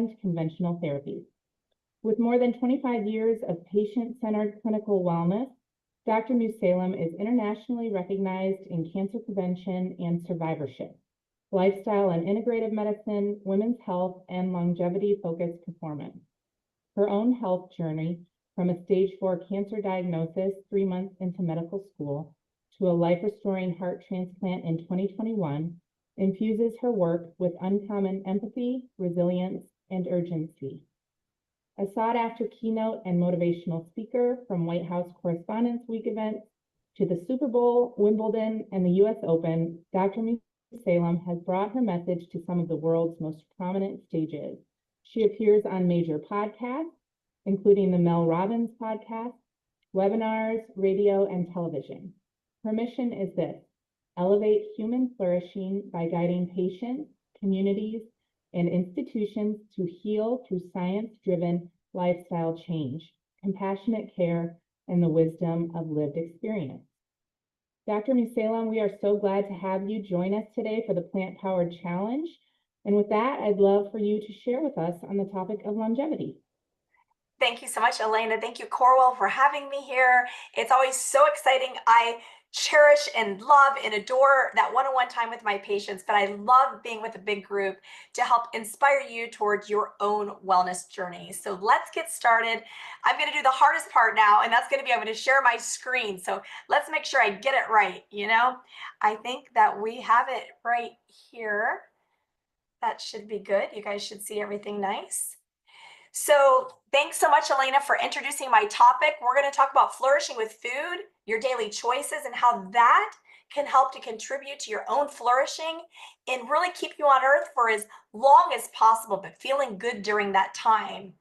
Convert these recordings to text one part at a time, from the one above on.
and conventional therapies. With more than 25 years of patient-centered clinical wellness, Dr. Musalem is internationally recognized in cancer prevention and survivorship, lifestyle and integrative medicine, women's health, and longevity-focused performance. Her own health journey, from a stage 4 cancer diagnosis 3 months into medical school to a life-restoring heart transplant in 2021, infuses her work with uncommon empathy, resilience, and urgency. A sought-after keynote and motivational speaker, from White House Correspondents' Week events to the Super Bowl, Wimbledon, and the U.S. Open, Dr. Musalem has brought her message to some of the world's most prominent stages. She appears on major podcasts, including the Mel Robbins podcast, webinars, radio, and television. Her mission is this: elevate human flourishing by guiding patients, communities, and institutions to heal through science-driven lifestyle change, compassionate care, and the wisdom of lived experience. Dr. Musalem, we are so glad to have you join us today for the Plant Powered Challenge. And with that, I'd love for you to share with us on the topic of longevity. Thank you so much, Elena. Thank you, Corwell, for having me here. It's always so exciting. I cherish and love and adore that one-on-one time with my patients, but I love being with a big group to help inspire you towards your own wellness journey. So let's get started. I'm going to do the hardest part now, and that's going to be I'm going to share my screen. So let's make sure I get it right. I think that we have it right here. That should be good. You guys should see everything nice. So thanks so much, Elena, for introducing my topic. We're going to talk about flourishing with food, your daily choices, and how that can help to contribute to your own flourishing and really keep you on earth for as long as possible, but feeling good during that time.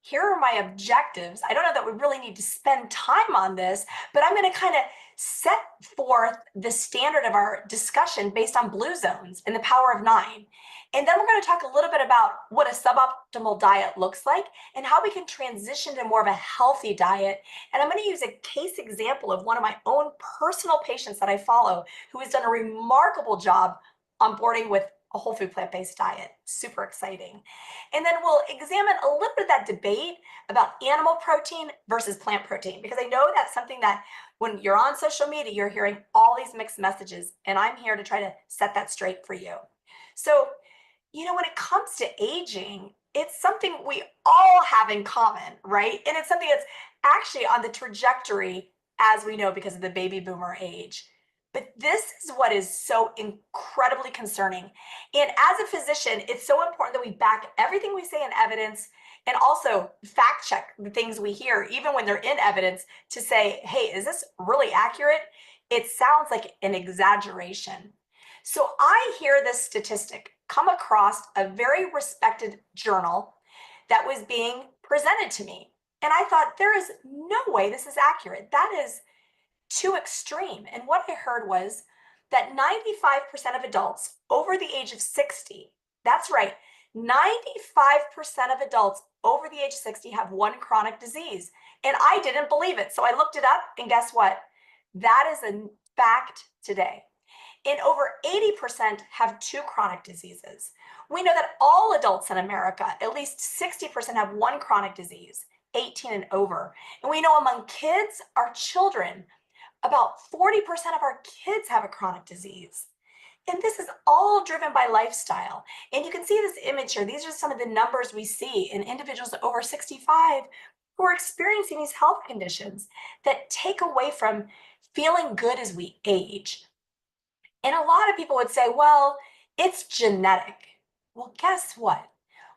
Here are my objectives. I don't know that we really need to spend time on this, but I'm going to kind of set forth the standard of our discussion based on blue zones and the power of 9. And then we're going to talk a little bit about what a suboptimal diet looks like and how we can transition to more of a healthy diet. And I'm going to use a case example of one of my own personal patients that I follow who has done a remarkable job onboarding with a whole food plant-based diet. Super exciting. And then we'll examine a little bit of that debate about animal protein versus plant protein, because I know that's something that when you're on social media, you're hearing all these mixed messages, and I'm here to try to set that straight for you. So, when it comes to aging, it's something we all have in common, right? And it's something that's actually on the trajectory, as we know, because of the baby boomer age. But this is what is so incredibly concerning. And as a physician, it's so important that we back everything we say in evidence and also fact check the things we hear, even when they're in evidence, to say, hey, is this really accurate? It sounds like an exaggeration. So I hear this statistic come across a very respected journal that was being presented to me. And I thought, there is no way this is accurate. That is too extreme. And what I heard was that 95% of adults over the age of 60, that's right, 95% of adults over the age of 60 have one chronic disease. And I didn't believe it. So I looked it up, and guess what? That is a fact today. And over 80% have 2 chronic diseases. We know that all adults in America, at least 60% have one chronic disease, 18 and over. And we know among kids, our children, about 40% of our kids have a chronic disease. And this is all driven by lifestyle. And you can see this image here. These are some of the numbers we see in individuals over 65 who are experiencing these health conditions that take away from feeling good as we age. And a lot of people would say, well, it's genetic. Well, guess what?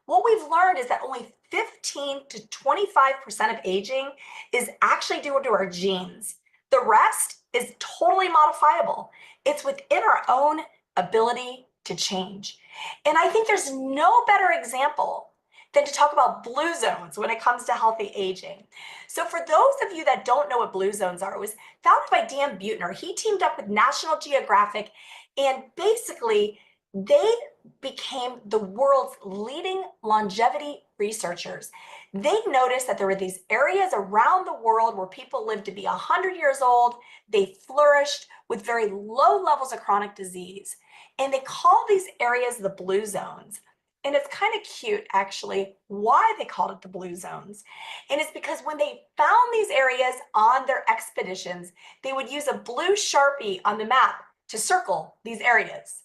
What we've learned is that only 15 to 25% of aging is actually due to our genes. The rest is totally modifiable. It's within our own ability to change. And I think there's no better example than to talk about blue zones when it comes to healthy aging. So for those of you that don't know what blue zones are, it was founded by Dan Buettner. He teamed up with National Geographic, and basically they became the world's leading longevity researchers. They noticed that there were these areas around the world where people lived to be 100 years old. They flourished with very low levels of chronic disease. And they call these areas the blue zones. And it's kind of cute, actually, why they called it the blue zones. And it's because when they found these areas on their expeditions, they would use a blue Sharpie on the map to circle these areas.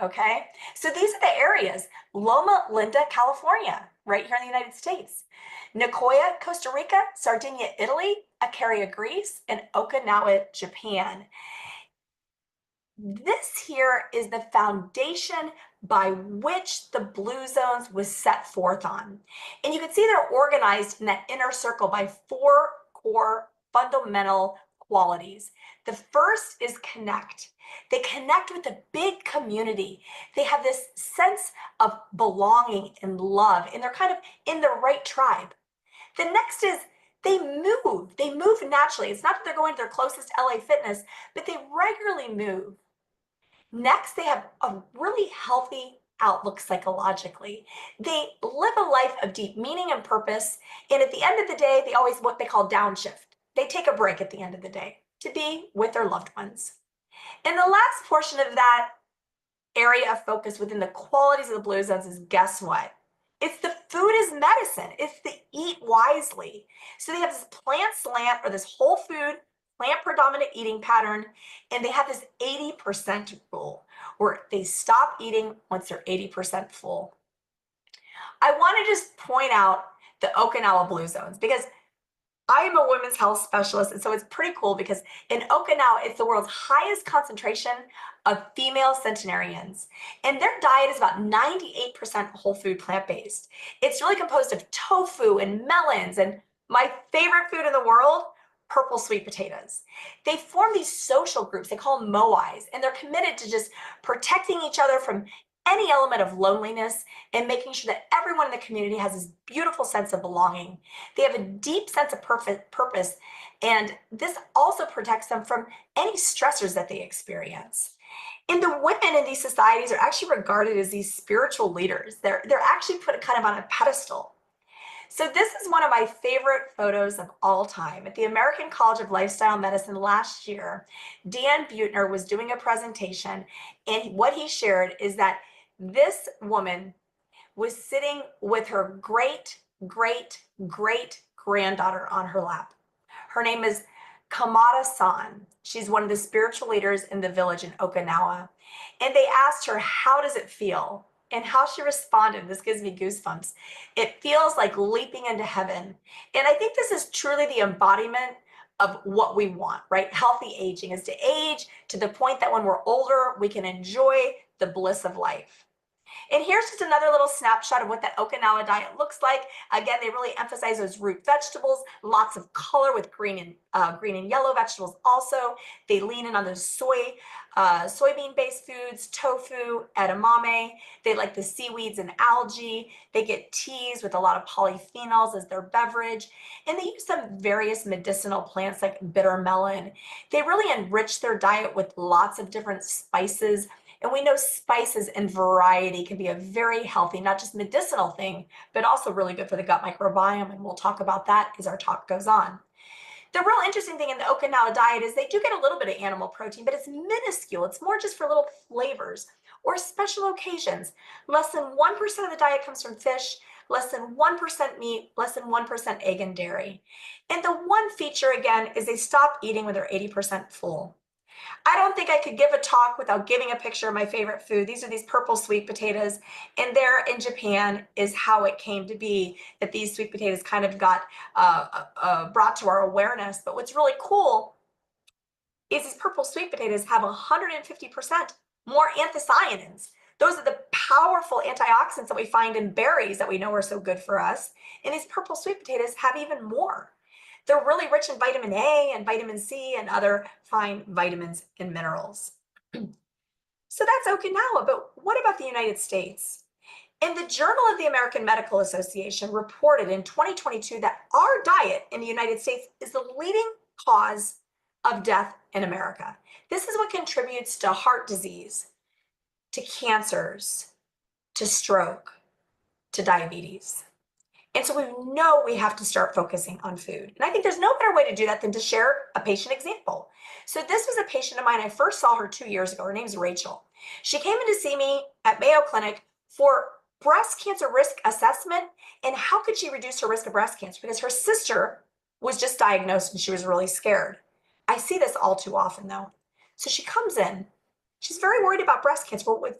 Okay, so these are the areas: Loma Linda, California, right here in the United States; Nicoya, Costa Rica; Sardinia, Italy; Icaria, Greece; and Okinawa, Japan. This here is the foundation by which the blue zones was set forth on. And you can see they're organized in that inner circle by 4 core fundamental qualities. The first is connect. They connect with a big community. They have this sense of belonging and love, and they're kind of in the right tribe. The next is they move. They move naturally. It's not that they're going to their closest LA Fitness, but they regularly move. Next, they have a really healthy outlook psychologically. They live a life of deep meaning and purpose. And at the end of the day, they always what they call downshift. They take a break at the end of the day to be with their loved ones. And the last portion of that area of focus within the qualities of the blue zones is, guess what? It's the food is medicine. It's the eat wisely. So they have this plant slant, or this whole food, plant predominant eating pattern, and they have this 80% rule where they stop eating once they're 80% full. I want to just point out the Okinawa blue zones because I am a women's health specialist, and so it's pretty cool because in Okinawa, it's the world's highest concentration of female centenarians. And their diet is about 98% whole food plant-based. It's really composed of tofu and melons, and my favorite food in the world, purple sweet potatoes. They form these social groups, they call them moais, and they're committed to just protecting each other from any element of loneliness and making sure that everyone in the community has this beautiful sense of belonging. They have a deep sense of purpose, and this also protects them from any stressors that they experience. And the women in these societies are actually regarded as these spiritual leaders. They're actually put kind of on a pedestal. So this is one of my favorite photos of all time. At the American College of Lifestyle Medicine last year, Dan Buettner was doing a presentation, and what he shared is that this woman was sitting with her great, great, great granddaughter on her lap. Her name is Kamada-san. She's one of the spiritual leaders in the village in Okinawa. And they asked her, how does it feel? And how she responded, this gives me goosebumps. It feels like leaping into heaven. And I think this is truly the embodiment of what we want, right? Healthy aging is to age to the point that when we're older, we can enjoy the bliss of life. And here's just another little snapshot of what that Okinawa diet looks like. Again, they really emphasize those root vegetables, lots of color with green and yellow vegetables also. They lean in on those soybean-based foods, tofu, edamame. They like the seaweeds and algae. They get teas with a lot of polyphenols as their beverage. And they use some various medicinal plants like bitter melon. They really enrich their diet with lots of different spices. And we know spices and variety can be a very healthy, not just medicinal thing, but also really good for the gut microbiome. And we'll talk about that as our talk goes on. The real interesting thing in the Okinawa diet is they do get a little bit of animal protein, but it's minuscule. It's more just for little flavors or special occasions. Less than 1% of the diet comes from fish, less than 1% meat, less than 1% egg and dairy. And the one feature, again, is they stop eating when they're 80% full. I don't think I could give a talk without giving a picture of my favorite food. These are these purple sweet potatoes, and there in Japan is how it came to be that these sweet potatoes kind of got brought to our awareness. But what's really cool is these purple sweet potatoes have 150% more anthocyanins. Those are the powerful antioxidants that we find in berries that we know are so good for us. And these purple sweet potatoes have even more. They're really rich in vitamin A and vitamin C and other fine vitamins and minerals. So that's Okinawa, but what about the United States? And the Journal of the American Medical Association reported in 2022 that our diet in the United States is the leading cause of death in America. This is what contributes to heart disease, to cancers, to stroke, to diabetes. And so we know we have to start focusing on food. And I think there's no better way to do that than to share a patient example. So this was a patient of mine. I first saw her 2 years ago. Her name's Rachel. She came in to see me at Mayo Clinic for breast cancer risk assessment and how could she reduce her risk of breast cancer because her sister was just diagnosed and she was really scared. I see this all too often though. So she comes in, she's very worried about breast cancer. But what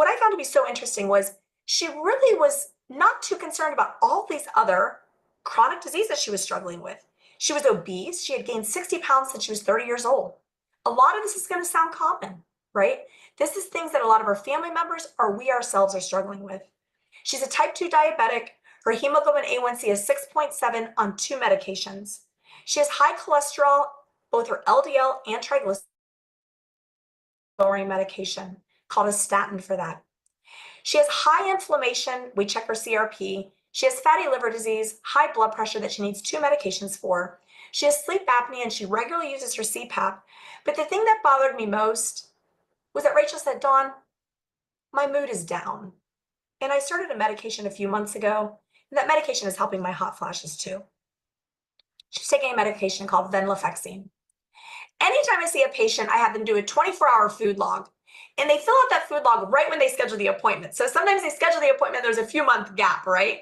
I found to be so interesting was she really was not too concerned about all these other chronic diseases she was struggling with. She was obese. She had gained 60 pounds since she was 30 years old. A lot of this is going to sound common, right? This is things that a lot of our family members or we ourselves are struggling with. She's a type 2 diabetic. Her hemoglobin A1C is 6.7 on 2 medications. She has high cholesterol, both her LDL and triglycerides lowering medication called a statin for that. She has high inflammation. We check her CRP. She has fatty liver disease, high blood pressure that she needs 2 medications for. She has sleep apnea and she regularly uses her CPAP. But the thing that bothered me most was that Rachel said, Dawn, my mood is down. And I started a medication a few months ago, and that medication is helping my hot flashes too. She's taking a medication called venlafaxine. Anytime I see a patient, I have them do a 24-hour food log, and they fill out that food log right when they schedule the appointment. So sometimes they schedule the appointment, there's a few month gap, right?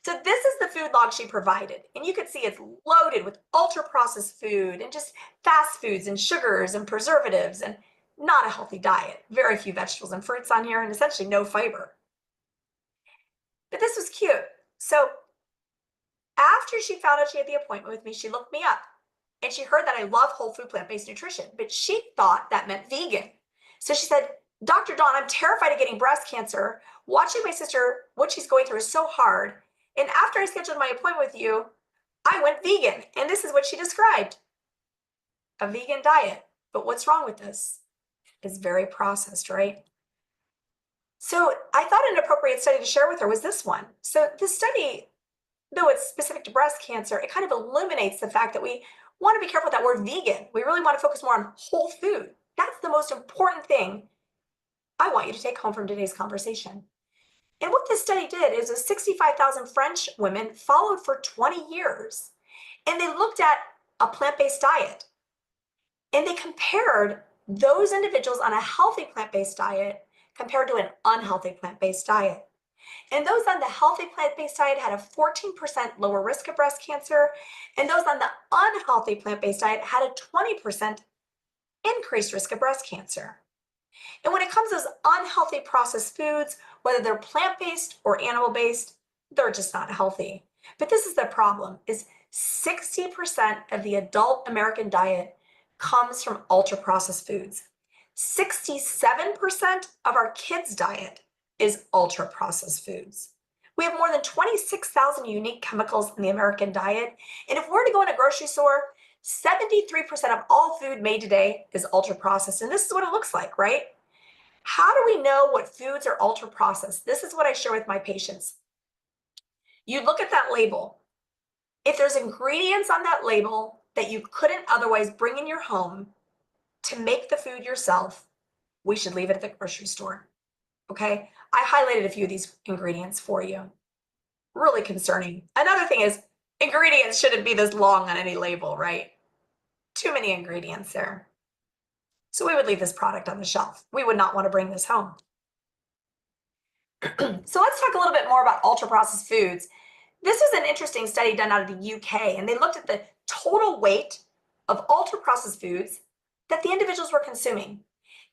So this is the food log she provided, and you can see it's loaded with ultra-processed food and just fast foods and sugars and preservatives and not a healthy diet. Very few vegetables and fruits on here and essentially no fiber. But this was cute. So after she found out she had the appointment with me, she looked me up and she heard that I love whole food plant-based nutrition, but she thought that meant vegan. So she said, Dr. Dawn, I'm terrified of getting breast cancer. Watching my sister, what she's going through is so hard. And after I scheduled my appointment with you, I went vegan. And this is what she described. A vegan diet. But what's wrong with this? It's very processed, right? So I thought an appropriate study to share with her was this one. So this study, though it's specific to breast cancer, it kind of illuminates the fact that we want to be careful that we're vegan. We really want to focus more on whole food. That's the most important thing I want you to take home from today's conversation. And what this study did is 65,000 French women followed for 20 years. And they looked at a plant-based diet. And they compared those individuals on a healthy plant-based diet compared to an unhealthy plant-based diet. And those on the healthy plant-based diet had a 14% lower risk of breast cancer. And those on the unhealthy plant-based diet had a 20% increased risk of breast cancer. And when it comes to those unhealthy processed foods, whether they're plant-based or animal-based, they're just not healthy. But this is the problem, is 60% of the adult American diet comes from ultra-processed foods. 67% of our kids' diet is ultra-processed foods. We have more than 26,000 unique chemicals in the American diet. And if we're to go in a grocery store, 73% of all food made today is ultra-processed. And this is what it looks like, right? How do we know what foods are ultra-processed? This is what I share with my patients. You look at that label. If there's ingredients on that label that you couldn't otherwise bring in your home to make the food yourself, we should leave it at the grocery store. Okay? I highlighted a few of these ingredients for you. Really concerning. Another thing is ingredients shouldn't be this long on any label, right? Too many ingredients there. So we would leave this product on the shelf. We would not want to bring this home. So let's talk a little bit more about ultra-processed foods. This was an interesting study done out of the UK, and they looked at the total weight of ultra-processed foods that the individuals were consuming.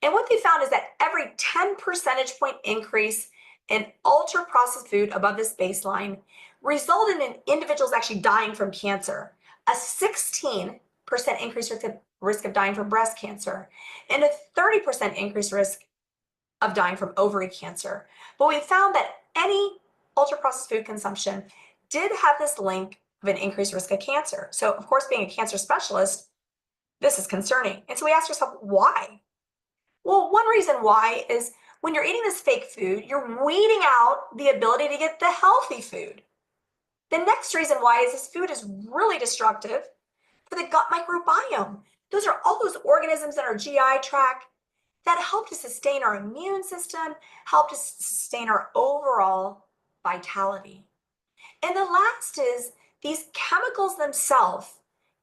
And what they found is that every 10 percentage point increase in ultra-processed food above this baseline resulted in individuals actually dying from cancer. A 16% increased risk of dying from breast cancer, and a 30% increased risk of dying from ovary cancer. But we found that any ultra-processed food consumption did have this link of an increased risk of cancer. So of course, being a cancer specialist, this is concerning. And so we asked ourselves, why? Well, one reason why is when you're eating this fake food, you're weeding out the ability to get the healthy food. The next reason why is this food is really destructive for the gut microbiome. Those are all those organisms in our GI tract that help to sustain our immune system, help to sustain our overall vitality. And the last is these chemicals themselves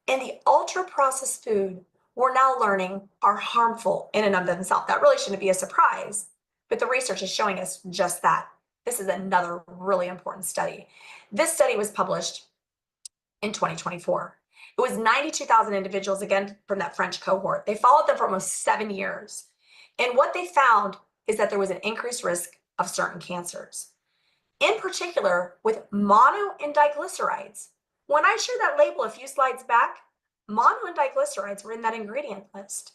in the ultra-processed food we're now learning are harmful in and of themselves. That really shouldn't be a surprise, but the research is showing us just that. This is another really important study. This study was published in 2024. It was 92,000 individuals, again, from that French cohort. They followed them for almost 7 years. And what they found is that there was an increased risk of certain cancers, in particular with mono and diglycerides. When I shared that label a few slides back, mono and diglycerides were in that ingredient list.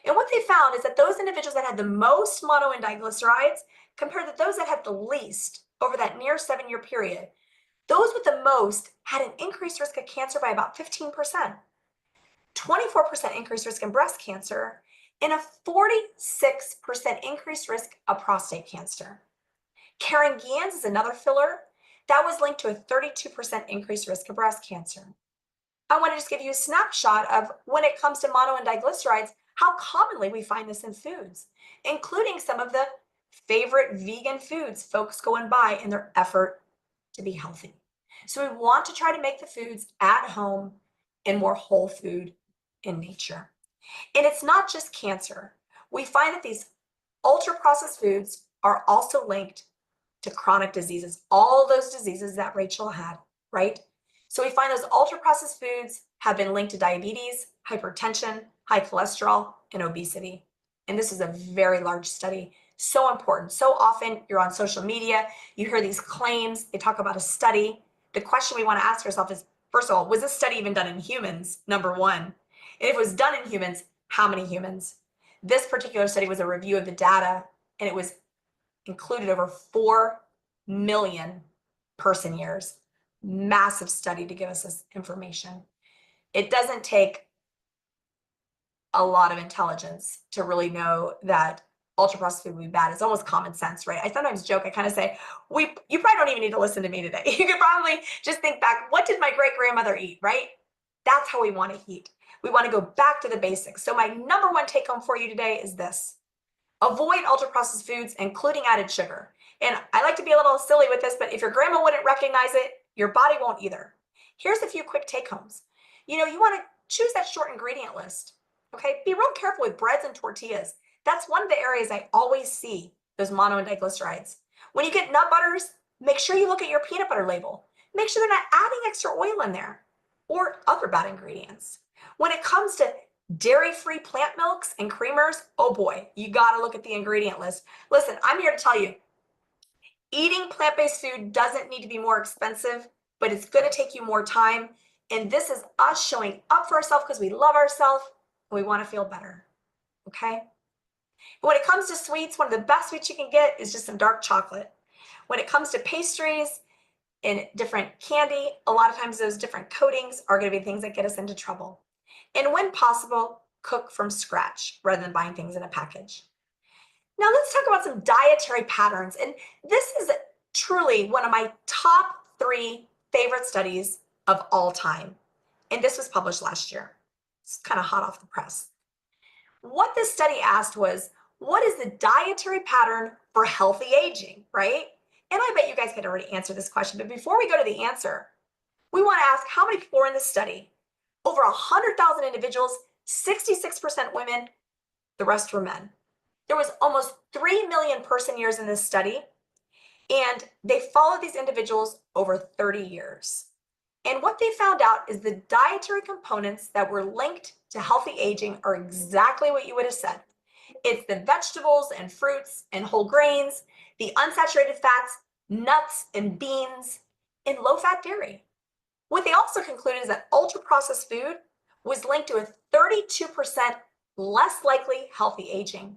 And what they found is that those individuals that had the most mono and diglycerides compared to those that had the least over that near 7-year period, those with the most had an increased risk of cancer by about 15%, 24% increased risk in breast cancer, and a 46% increased risk of prostate cancer. Carrageenan is another filler that was linked to a 32% increased risk of breast cancer. I want to just give you a snapshot of when it comes to mono and diglycerides, how commonly we find this in foods, including some of the favorite vegan foods folks go and buy in their effort to be healthy. So we want to try to make the foods at home and more whole food in nature. And it's not just cancer. We find that these ultra-processed foods are also linked to chronic diseases, all those diseases that Rachel had, right? So we find those ultra-processed foods have been linked to diabetes, hypertension, high cholesterol, and obesity. And this is a very large study, so important. So often you're on social media, you hear these claims, they talk about a study. The question we want to ask ourselves is, first of all, was this study even done in humans, number one? And if it was done in humans, how many humans? This particular study was a review of the data, and it was included over 4 million person years. Massive study to give us this information. It doesn't take a lot of intelligence to really know that ultra-processed food would be bad. It's almost common sense, right? I sometimes joke, I kind of say, you probably don't even need to listen to me today. You could probably just think back, what did my great-grandmother eat, right? That's how we want to eat. We want to go back to the basics. So my number one take home for you today is this. Avoid ultra-processed foods, including added sugar. And I like to be a little silly with this, but if your grandma wouldn't recognize it, your body won't either. Here's a few quick take homes. You want to choose that short ingredient list. Okay, be real careful with breads and tortillas. That's one of the areas I always see those mono and diglycerides. When you get nut butters, make sure you look at your peanut butter label. Make sure they're not adding extra oil in there or other bad ingredients. When it comes to dairy-free plant milks and creamers, oh boy, you gotta look at the ingredient list. Listen, I'm here to tell you, eating plant-based food doesn't need to be more expensive, but it's gonna take you more time. And this is us showing up for ourselves because we love ourselves and we wanna feel better, okay? When it comes to sweets, one of the best sweets you can get is just some dark chocolate. When it comes to pastries and different candy, a lot of times those different coatings are gonna be things that get us into trouble. And when possible, cook from scratch rather than buying things in a package. Now let's talk about some dietary patterns. And this is truly one of my top 3 favorite studies of all time. And this was published last year. It's kind of hot off the press. What this study asked was, what is the dietary pattern for healthy aging, right? And I bet you guys could already answer this question, but before we go to the answer, we want to ask how many people were in this study? Over 100,000 individuals, 66% women, the rest were men. There was almost 3 million person years in this study, and they followed these individuals over 30 years. And what they found out is the dietary components that were linked to healthy aging are exactly what you would have said. It's the vegetables and fruits and whole grains, the unsaturated fats, nuts and beans, and low-fat dairy. What they also concluded is that ultra-processed food was linked to a 32% less likely healthy aging.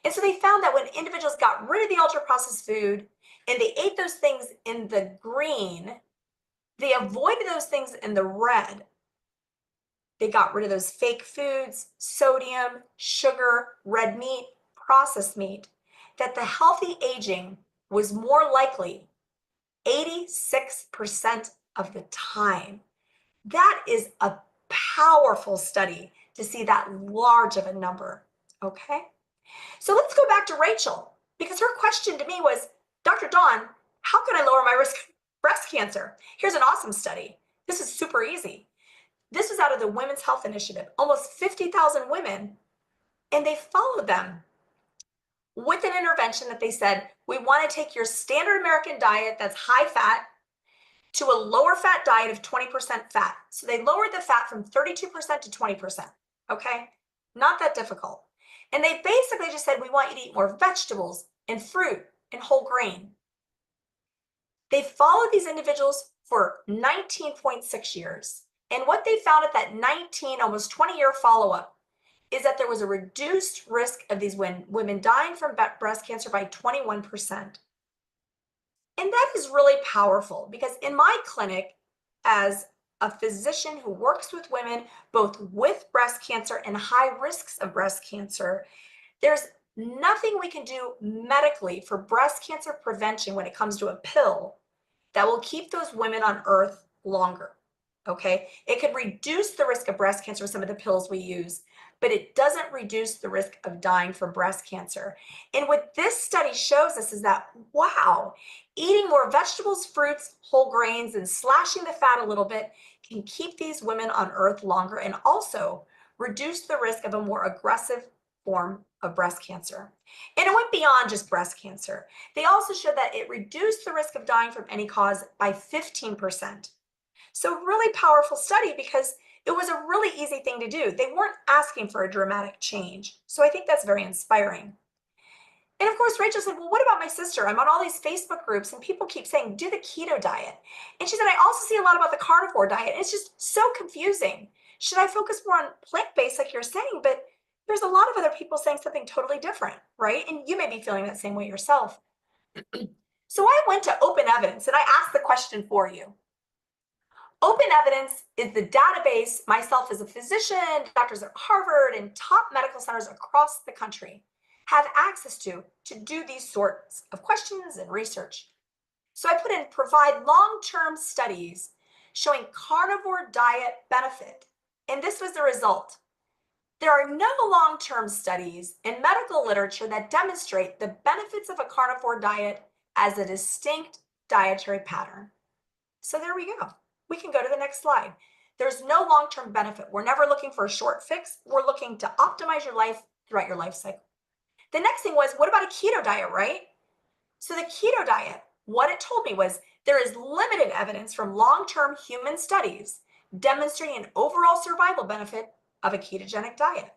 And so they found that when individuals got rid of the ultra-processed food and they ate those things in the green, they avoided those things in the red. They got rid of those fake foods, sodium, sugar, red meat, processed meat, that the healthy aging was more likely 86% of the time. That is a powerful study to see that large of a number, okay? So let's go back to Rachel, because her question to me was, Dr. Dawn, how can I lower my risk of breast cancer? Here's an awesome study. This is super easy. This was out of the Women's Health Initiative, almost 50,000 women, and they followed them with an intervention that they said, we want to take your standard American diet that's high fat to a lower fat diet of 20% fat. So they lowered the fat from 32% to 20%. Okay, not that difficult. And they basically just said, we want you to eat more vegetables and fruit and whole grain. They followed these individuals for 19.6 years. And what they found at that 19, almost 20-year follow-up is that there was a reduced risk of these women dying from breast cancer by 21%. And that is really powerful because in my clinic, as a physician who works with women both with breast cancer and high risks of breast cancer, there's nothing we can do medically for breast cancer prevention when it comes to a pill that will keep those women on earth longer. Okay, it could reduce the risk of breast cancer with some of the pills we use, but it doesn't reduce the risk of dying from breast cancer. And what this study shows us is that, wow, eating more vegetables, fruits, whole grains, and slashing the fat a little bit can keep these women on earth longer and also reduce the risk of a more aggressive form of breast cancer. And it went beyond just breast cancer. They also showed that it reduced the risk of dying from any cause by 15%. So really powerful study because it was a really easy thing to do. They weren't asking for a dramatic change. So I think that's very inspiring. And of course, Rachel said, well, what about my sister? I'm on all these Facebook groups and people keep saying, do the keto diet. And she said, I also see a lot about the carnivore diet. It's just so confusing. Should I focus more on plant-based like you're saying? But there's a lot of other people saying something totally different, right? And you may be feeling that same way yourself. So I went to Open Evidence and I asked the question for you. Open Evidence is the database myself as a physician, doctors at Harvard, and top medical centers across the country have access to do these sorts of questions and research. So I put in provide long-term studies showing carnivore diet benefit. And this was the result. There are no long-term studies in medical literature that demonstrate the benefits of a carnivore diet as a distinct dietary pattern. So there we go. We can go to the next slide. There's no long-term benefit. We're never looking for a short fix. We're looking to optimize your life throughout your life cycle. The next thing was, what about a keto diet, right? So the keto diet, what it told me was there is limited evidence from long-term human studies demonstrating an overall survival benefit of a ketogenic diet.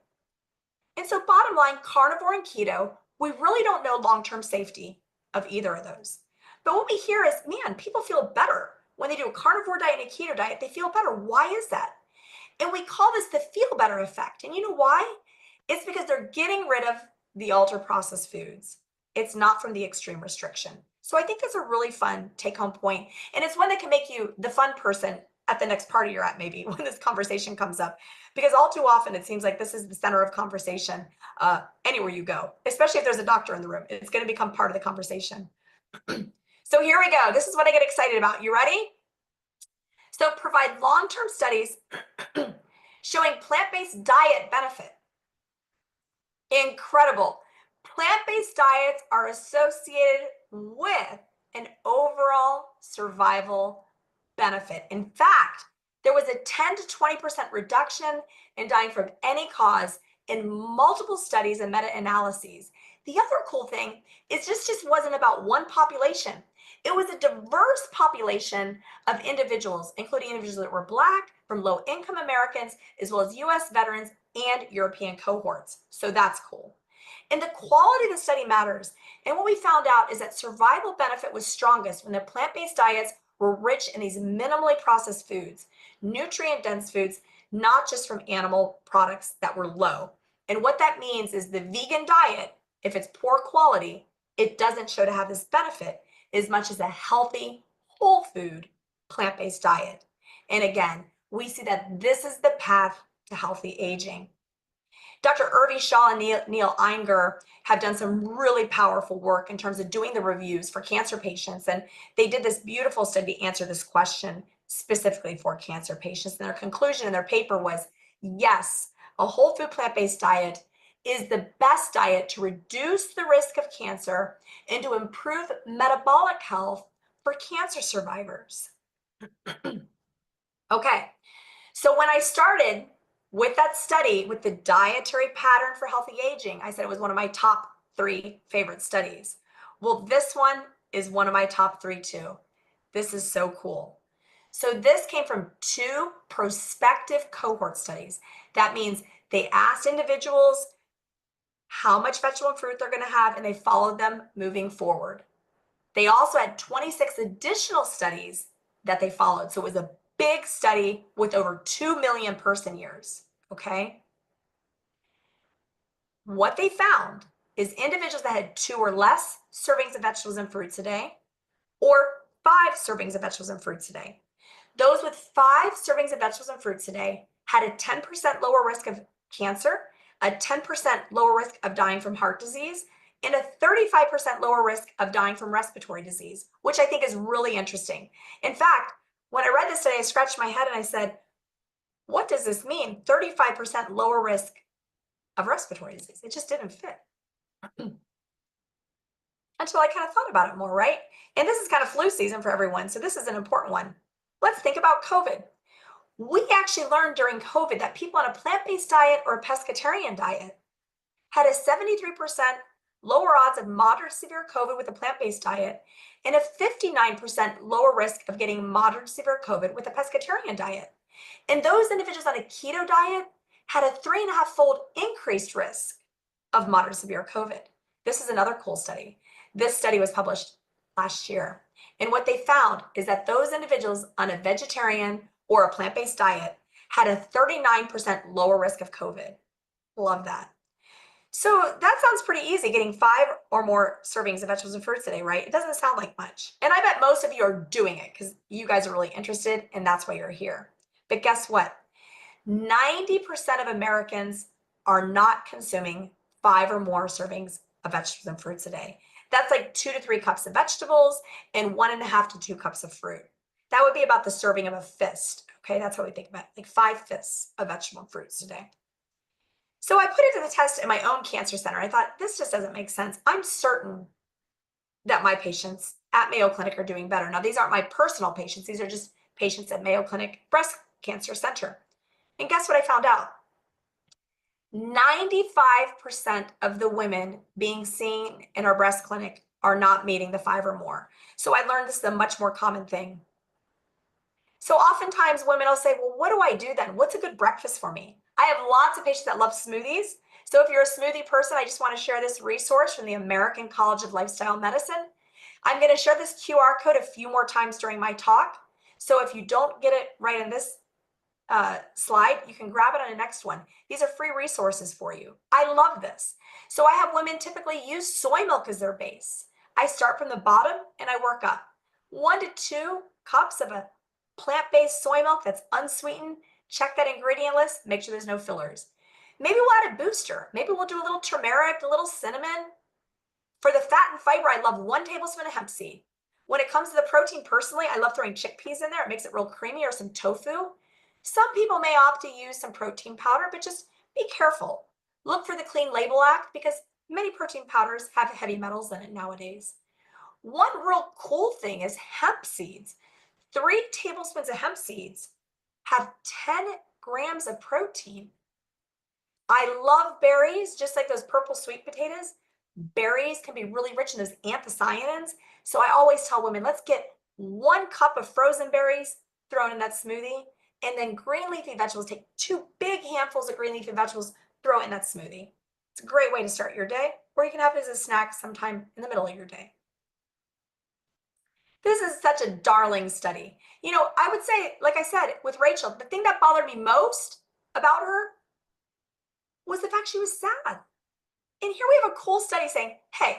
And so bottom line, carnivore and keto, we really don't know long-term safety of either of those. But what we hear is, man, people feel better when they do a carnivore diet and a keto diet. They feel better. Why is that? And we call this the feel better effect. And you know why? It's because they're getting rid of the ultra processed foods. It's not from the extreme restriction. So I think that's a really fun take home point. And it's one that can make you the fun person at the next party you're at, maybe when this conversation comes up, because all too often it seems like this is the center of conversation anywhere you go, especially if there's a doctor in the room. It's going to become part of the conversation. So here we go. This is what I get excited about. You ready? So provide long-term studies showing plant-based diet benefit. Incredible. Plant-based diets are associated with an overall survival benefit. In fact, there was a 10 to 20% reduction in dying from any cause in multiple studies and meta-analyses. The other cool thing is this just wasn't about one population. It was a diverse population of individuals, including individuals that were Black, from low-income Americans, as well as US veterans and European cohorts. So that's cool. And the quality of the study matters. And what we found out is that survival benefit was strongest when the plant-based diets were rich in these minimally processed foods, nutrient-dense foods, not just from animal products that were low. And what that means is the vegan diet, if it's poor quality, it doesn't show to have this benefit as much as a healthy, whole food, plant-based diet. And again, we see that this is the path to healthy aging. Dr. Urvi Shah and Neil Inger have done some really powerful work in terms of doing the reviews for cancer patients. And they did this beautiful study to answer this question specifically for cancer patients. And their conclusion in their paper was, yes, a whole food plant-based diet is the best diet to reduce the risk of cancer and to improve metabolic health for cancer survivors. Okay, So when I started with that study, with the dietary pattern for healthy aging, I said it was one of my top 3 favorite studies. Well, this one is one of my top 3 too. This is so cool. So this came from 2 prospective cohort studies. That means they asked individuals how much vegetable and fruit they're going to have, and they followed them moving forward. They also had 26 additional studies that they followed. So it was a big study with over 2 million person years. Okay. What they found is individuals that had 2 or less servings of vegetables and fruits a day, or 5 servings of vegetables and fruits a day. Those with 5 servings of vegetables and fruits a day had a 10% lower risk of cancer, a 10% lower risk of dying from heart disease, and a 35% lower risk of dying from respiratory disease, which I think is really interesting. In fact, when I read this today, I scratched my head and I said, what does this mean? 35% lower risk of respiratory disease. It just didn't fit. Until I kind of thought about it more, right? And this is kind of flu season for everyone, so this is an important one. Let's think about COVID. We actually learned during COVID that people on a plant-based diet or a pescatarian diet had a 73% lower odds of moderate to severe COVID with a plant-based diet and a 59% lower risk of getting moderate to severe COVID with a pescatarian diet. And those individuals on a keto diet had a 3.5-fold increased risk of moderate to severe COVID. This is another cool study. This study was published last year. And what they found is that those individuals on a vegetarian or a plant-based diet had a 39% lower risk of COVID. Love that. So that sounds pretty easy, getting 5 or more servings of vegetables and fruits today, right? It doesn't sound like much. And I bet most of you are doing it because you guys are really interested and that's why you're here. But guess what? 90% of Americans are not consuming 5 or more servings of vegetables and fruits a day. That's like 2 to 3 cups of vegetables and 1.5 to 2 cups of fruit. That would be about the serving of a fist. Okay, that's what we think about, like 5 fists of vegetable and fruits a day. So I put it to the test in my own cancer center. I thought, this just doesn't make sense. I'm certain that my patients at Mayo Clinic are doing better. Now, these aren't my personal patients. These are just patients at Mayo Clinic Breast Cancer Center. And guess what I found out? 95% of the women being seen in our breast clinic are not meeting the 5 or more. So I learned this is a much more common thing. So oftentimes women will say, well, what do I do then? What's a good breakfast for me? I have lots of patients that love smoothies. So if you're a smoothie person, I just want to share this resource from the American College of Lifestyle Medicine. I'm going to share this QR code a few more times during my talk. So if you don't get it right in this slide, you can grab it on the next one. These are free resources for you. I love this. So I have women typically use soy milk as their base. I start from the bottom and I work up. 1 to 2 cups of a plant-based soy milk that's unsweetened. Check that ingredient list, make sure there's no fillers. Maybe we'll add a booster. Maybe we'll do a little turmeric, a little cinnamon. For the fat and fiber, I love 1 tablespoon of hemp seed. When it comes to the protein, personally, I love throwing chickpeas in there. It makes it real creamy, or some tofu. Some people may opt to use some protein powder, but just be careful. Look for the Clean Label Act because many protein powders have heavy metals in it nowadays. One real cool thing is hemp seeds. 3 tablespoons of hemp seeds have 10 grams of protein. I love berries, just like those purple sweet potatoes. Berries can be really rich in those anthocyanins. So I always tell women, let's get 1 cup of frozen berries thrown in that smoothie, and then green leafy vegetables. Take 2 big handfuls of green leafy vegetables, throw it in that smoothie. It's a great way to start your day, or you can have it as a snack sometime in the middle of your day. This is such a darling study. You know, I would say, like I said, with Rachel, the thing that bothered me most about her was the fact she was sad. And here we have a cool study saying, hey,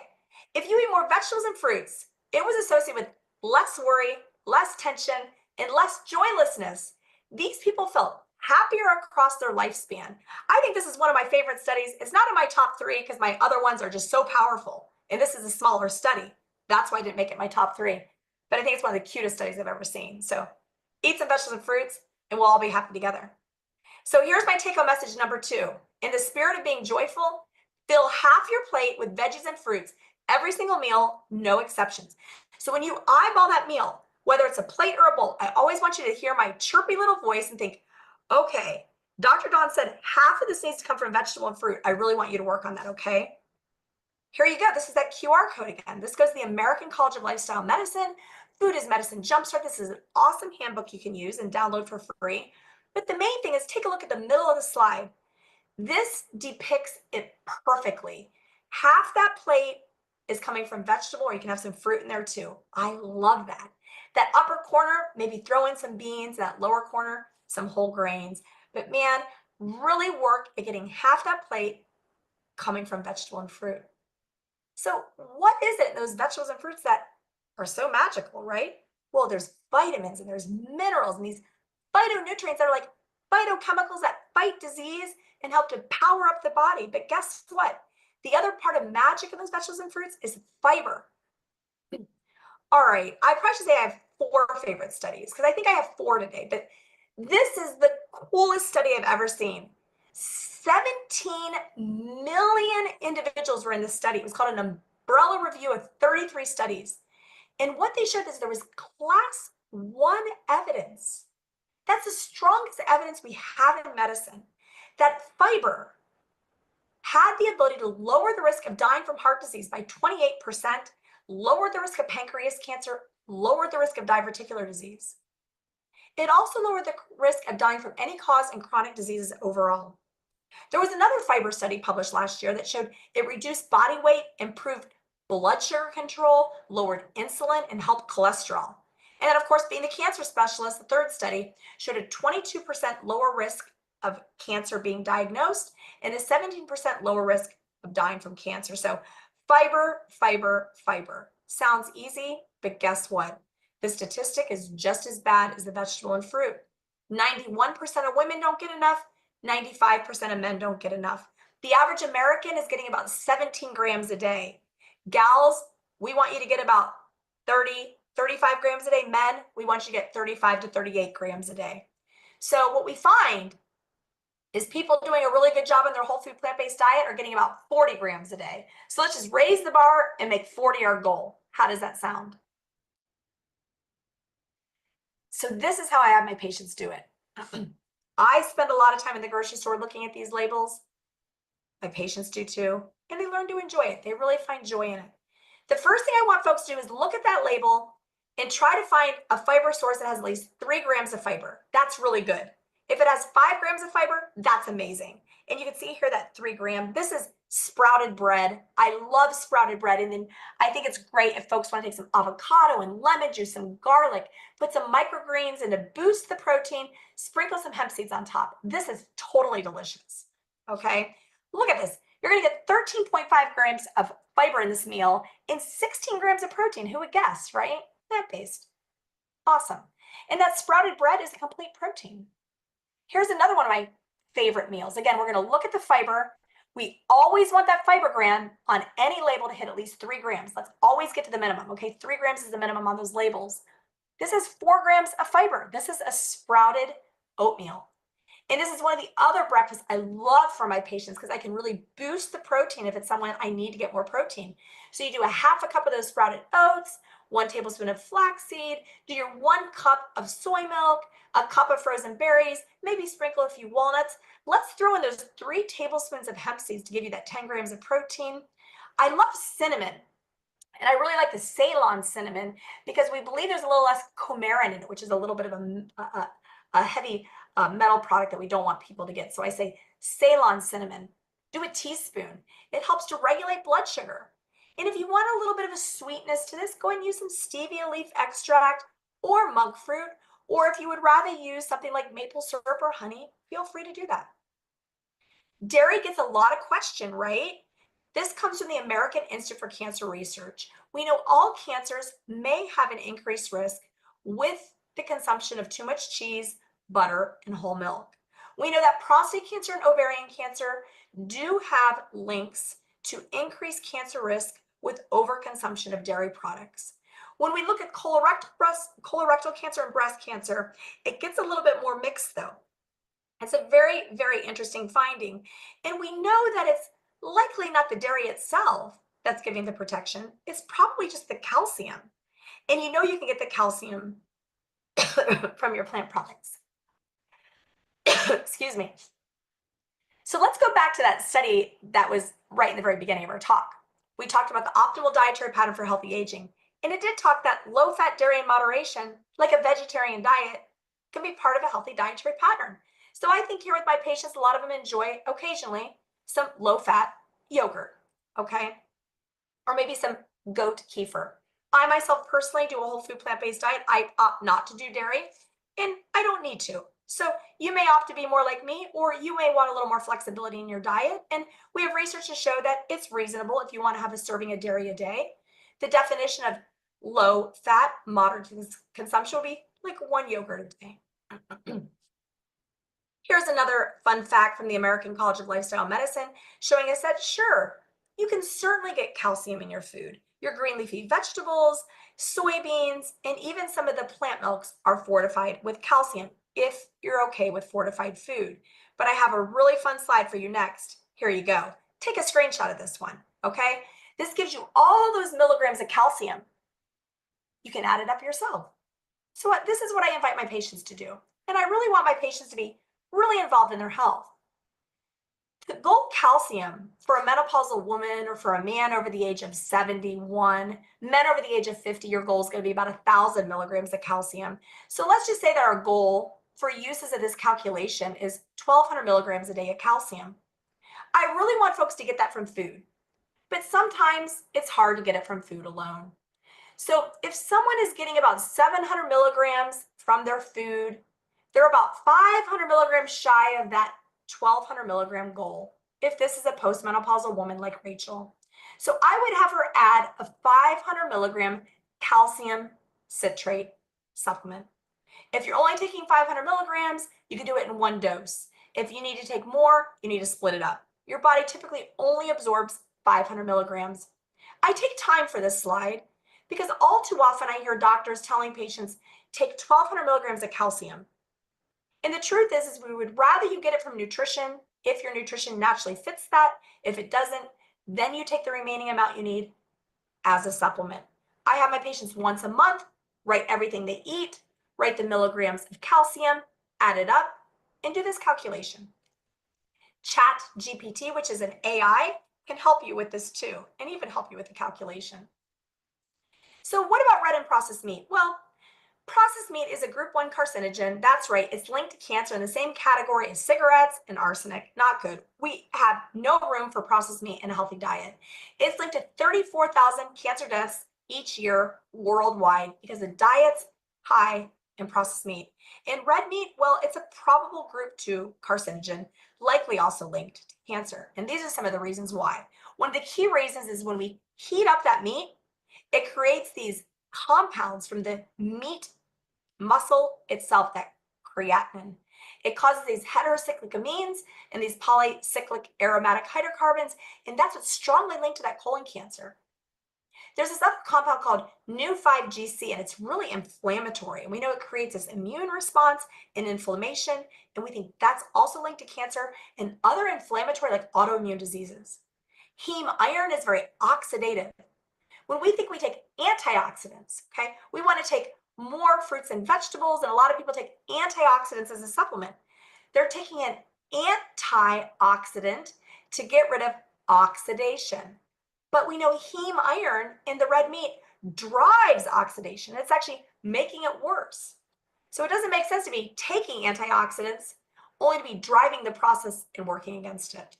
if you eat more vegetables and fruits, it was associated with less worry, less tension, and less joylessness. These people felt happier across their lifespan. I think this is one of my favorite studies. It's not in my top 3 because my other ones are just so powerful. And this is a smaller study. That's why I didn't make it my top 3. But I think it's one of the cutest studies I've ever seen. So eat some vegetables and fruits, and we'll all be happy together. So here's my take-home message number 2. In the spirit of being joyful, fill half your plate with veggies and fruits every single meal, no exceptions. So when you eyeball that meal, whether it's a plate or a bowl, I always want you to hear my chirpy little voice and think, Okay. Dr. Dawn said half of this needs to come from vegetable and fruit. I really want you to work on that, okay? Here you go. This is that QR code again. This goes to the American College of Lifestyle Medicine. Food is Medicine Jumpstart. This is an awesome handbook you can use and download for free. But the main thing is take a look at the middle of the slide. This depicts it perfectly. Half that plate is coming from vegetable, or you can have some fruit in there too. I love that. That upper corner, maybe throw in some beans, that lower corner, some whole grains. But man, really work at getting half that plate coming from vegetable and fruit. So what is it in those vegetables and fruits that are so magical, right? Well, there's vitamins and there's minerals and these phytonutrients that are like phytochemicals that fight disease and help to power up the body. But guess what? The other part of magic in those vegetables and fruits is fiber. All right, I probably should say I have 4 favorite studies because I think I have 4 today, but this is the coolest study I've ever seen. 17 million individuals were in this study. It was called an umbrella review of 33 studies. And what they showed is there was class 1 evidence. That's the strongest evidence we have in medicine, that fiber had the ability to lower the risk of dying from heart disease by 28%, lowered the risk of pancreas cancer, lowered the risk of diverticular disease. It also lowered the risk of dying from any cause and chronic diseases overall. There was another fiber study published last year that showed it reduced body weight, improved blood sugar control, lowered insulin, and helped cholesterol. And then, of course, being the cancer specialist, the third study showed a 22% lower risk of cancer being diagnosed and a 17% lower risk of dying from cancer. So fiber, fiber, fiber. Sounds easy, but guess what? The statistic is just as bad as the vegetable and fruit. 91% of women don't get enough. 95% of men don't get enough. The average American is getting about 17 grams a day. Gals, we want you to get about 30, 35 grams a day. Men, we want you to get 35 to 38 grams a day. So what we find is people doing a really good job on their whole food plant-based diet are getting about 40 grams a day. So let's just raise the bar and make 40 our goal. How does that sound? So this is how I have my patients do it. I spend a lot of time in the grocery store looking at these labels. My patients do too, and they learn to enjoy it. They really find joy in it. The first thing I want folks to do is look at that label and try to find a fiber source that has at least 3 grams of fiber. That's really good. If it has 5 grams of fiber, that's amazing. And you can see here that 3 gram, this is sprouted bread. I love sprouted bread. And then I think it's great if folks want to take some avocado and lemon juice, some garlic, put some microgreens and to boost the protein, sprinkle some hemp seeds on top. This is totally delicious. Okay, look at this. You're going to get 13.5 grams of fiber in this meal and 16 grams of protein. Who would guess, right? Plant-based. Awesome. And that sprouted bread is a complete protein. Here's another one of my favorite meals. Again, we're going to look at the fiber. We always want that fiber gram on any label to hit at least 3 grams. Let's always get to the minimum. Okay, 3 grams is the minimum on those labels. This is 4 grams of fiber. This is a sprouted oatmeal. And this is one of the other breakfasts I love for my patients because I can really boost the protein if it's someone I need to get more protein. So you do a half a cup of those sprouted oats, 1 tablespoon of flaxseed, do your 1 cup of soy milk, a cup of frozen berries, maybe sprinkle a few walnuts. Let's throw in those 3 tablespoons of hemp seeds to give you that 10 grams of protein. I love cinnamon. And I really like the Ceylon cinnamon because we believe there's a little less coumarin in it, which is a little bit of a heavy metal product that we don't want people to get. So I say Ceylon cinnamon. Do a teaspoon. It helps to regulate blood sugar. And if you want a little bit of a sweetness to this, go and use some stevia leaf extract or monk fruit. Or if you would rather use something like maple syrup or honey, feel free to do that. Dairy gets a lot of question, right? This comes from the American Institute for Cancer Research. We know all cancers may have an increased risk with the consumption of too much cheese, butter, and whole milk. We know that prostate cancer and ovarian cancer do have links to increased cancer risk with overconsumption of dairy products. When we look at colorectal cancer and breast cancer, it gets a little bit more mixed though. It's a very, very interesting finding. And we know that it's likely not the dairy itself that's giving the protection. It's probably just the calcium. And you know you can get the calcium from your plant products. Excuse me. So let's go back to that study that was right in the very beginning of our talk. We talked about the optimal dietary pattern for healthy aging. And it did talk that low-fat dairy in moderation, like a vegetarian diet, can be part of a healthy dietary pattern. So I think here with my patients, a lot of them enjoy occasionally some low-fat yogurt, okay? Or maybe some goat kefir. I myself personally do a whole food plant-based diet. I opt not to do dairy, and I don't need to. So you may opt to be more like me, or you may want a little more flexibility in your diet. And we have research to show that it's reasonable if you want to have a serving of dairy a day. The definition of low fat, moderate consumption would be like one yogurt a day. Here's another fun fact from the American College of Lifestyle Medicine showing us that sure, you can certainly get calcium in your food. Your green leafy vegetables, soybeans, and even some of the plant milks are fortified with calcium if you're okay with fortified food. But I have a really fun slide for you next. Here you go. Take a screenshot of this one, okay? This gives you all those milligrams of calcium. You can add it up yourself. So this is what I invite my patients to do. And I really want my patients to be really involved in their health. The goal calcium for a menopausal woman or for a man over the age of 71, men over the age of 50, your goal is going to be about 1,000 milligrams of calcium. So let's just say that our goal for uses of this calculation is 1,200 milligrams a day of calcium. I really want folks to get that from food, but sometimes it's hard to get it from food alone. So if someone is getting about 700 milligrams from their food, they're about 500 milligrams shy of that 1,200 milligram goal if this is a postmenopausal woman like Rachel. So I would have her add a 500 milligram calcium citrate supplement. If you're only taking 500 milligrams, you can do it in one dose. If you need to take more, you need to split it up. Your body typically only absorbs 500 milligrams. I take time for this slide because all too often I hear doctors telling patients, take 1,200 milligrams of calcium. And the truth is we would rather you get it from nutrition if your nutrition naturally fits that. If it doesn't, then you take the remaining amount you need as a supplement. I have my patients once a month write everything they eat, write the milligrams of calcium, add it up, and do this calculation. Chat GPT, which is an AI, can help you with this too, and even help you with the calculation. So what about red and processed meat? Well, processed meat is a group 1 carcinogen. That's right, it's linked to cancer in the same category as cigarettes and arsenic. Not good. We have no room for processed meat in a healthy diet. It's linked to 34,000 cancer deaths each year worldwide because of diets high in processed meat. And red meat, well, it's a probable group 2 carcinogen, likely also linked to cancer. And these are some of the reasons why. One of the key reasons is when we heat up that meat, it creates these compounds from the meat muscle itself, that creatinine. It causes these heterocyclic amines and these polycyclic aromatic hydrocarbons, and that's what's strongly linked to that colon cancer. There's this other compound called Nu-5GC, and it's really inflammatory. And we know it creates this immune response and inflammation, and we think that's also linked to cancer and other inflammatory like autoimmune diseases. Heme iron is very oxidative. When we think we take antioxidants, okay, we want to take more fruits and vegetables, and a lot of people take antioxidants as a supplement. They're taking an antioxidant to get rid of oxidation. But we know heme iron in the red meat drives oxidation. It's actually making it worse. So it doesn't make sense to be taking antioxidants only to be driving the process and working against it.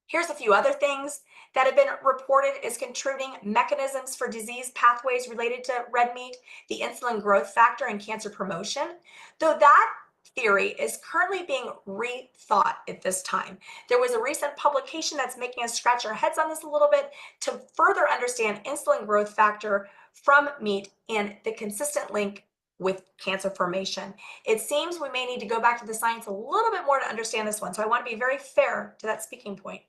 Here's a few other things that have been reported as contributing mechanisms for disease pathways related to red meat, the insulin growth factor and cancer promotion, though that theory is currently being rethought at this time. There was a recent publication that's making us scratch our heads on this a little bit to further understand insulin growth factor from meat and the consistent link with cancer formation. It seems we may need to go back to the science a little bit more to understand this one, so I want to be very fair to that speaking point.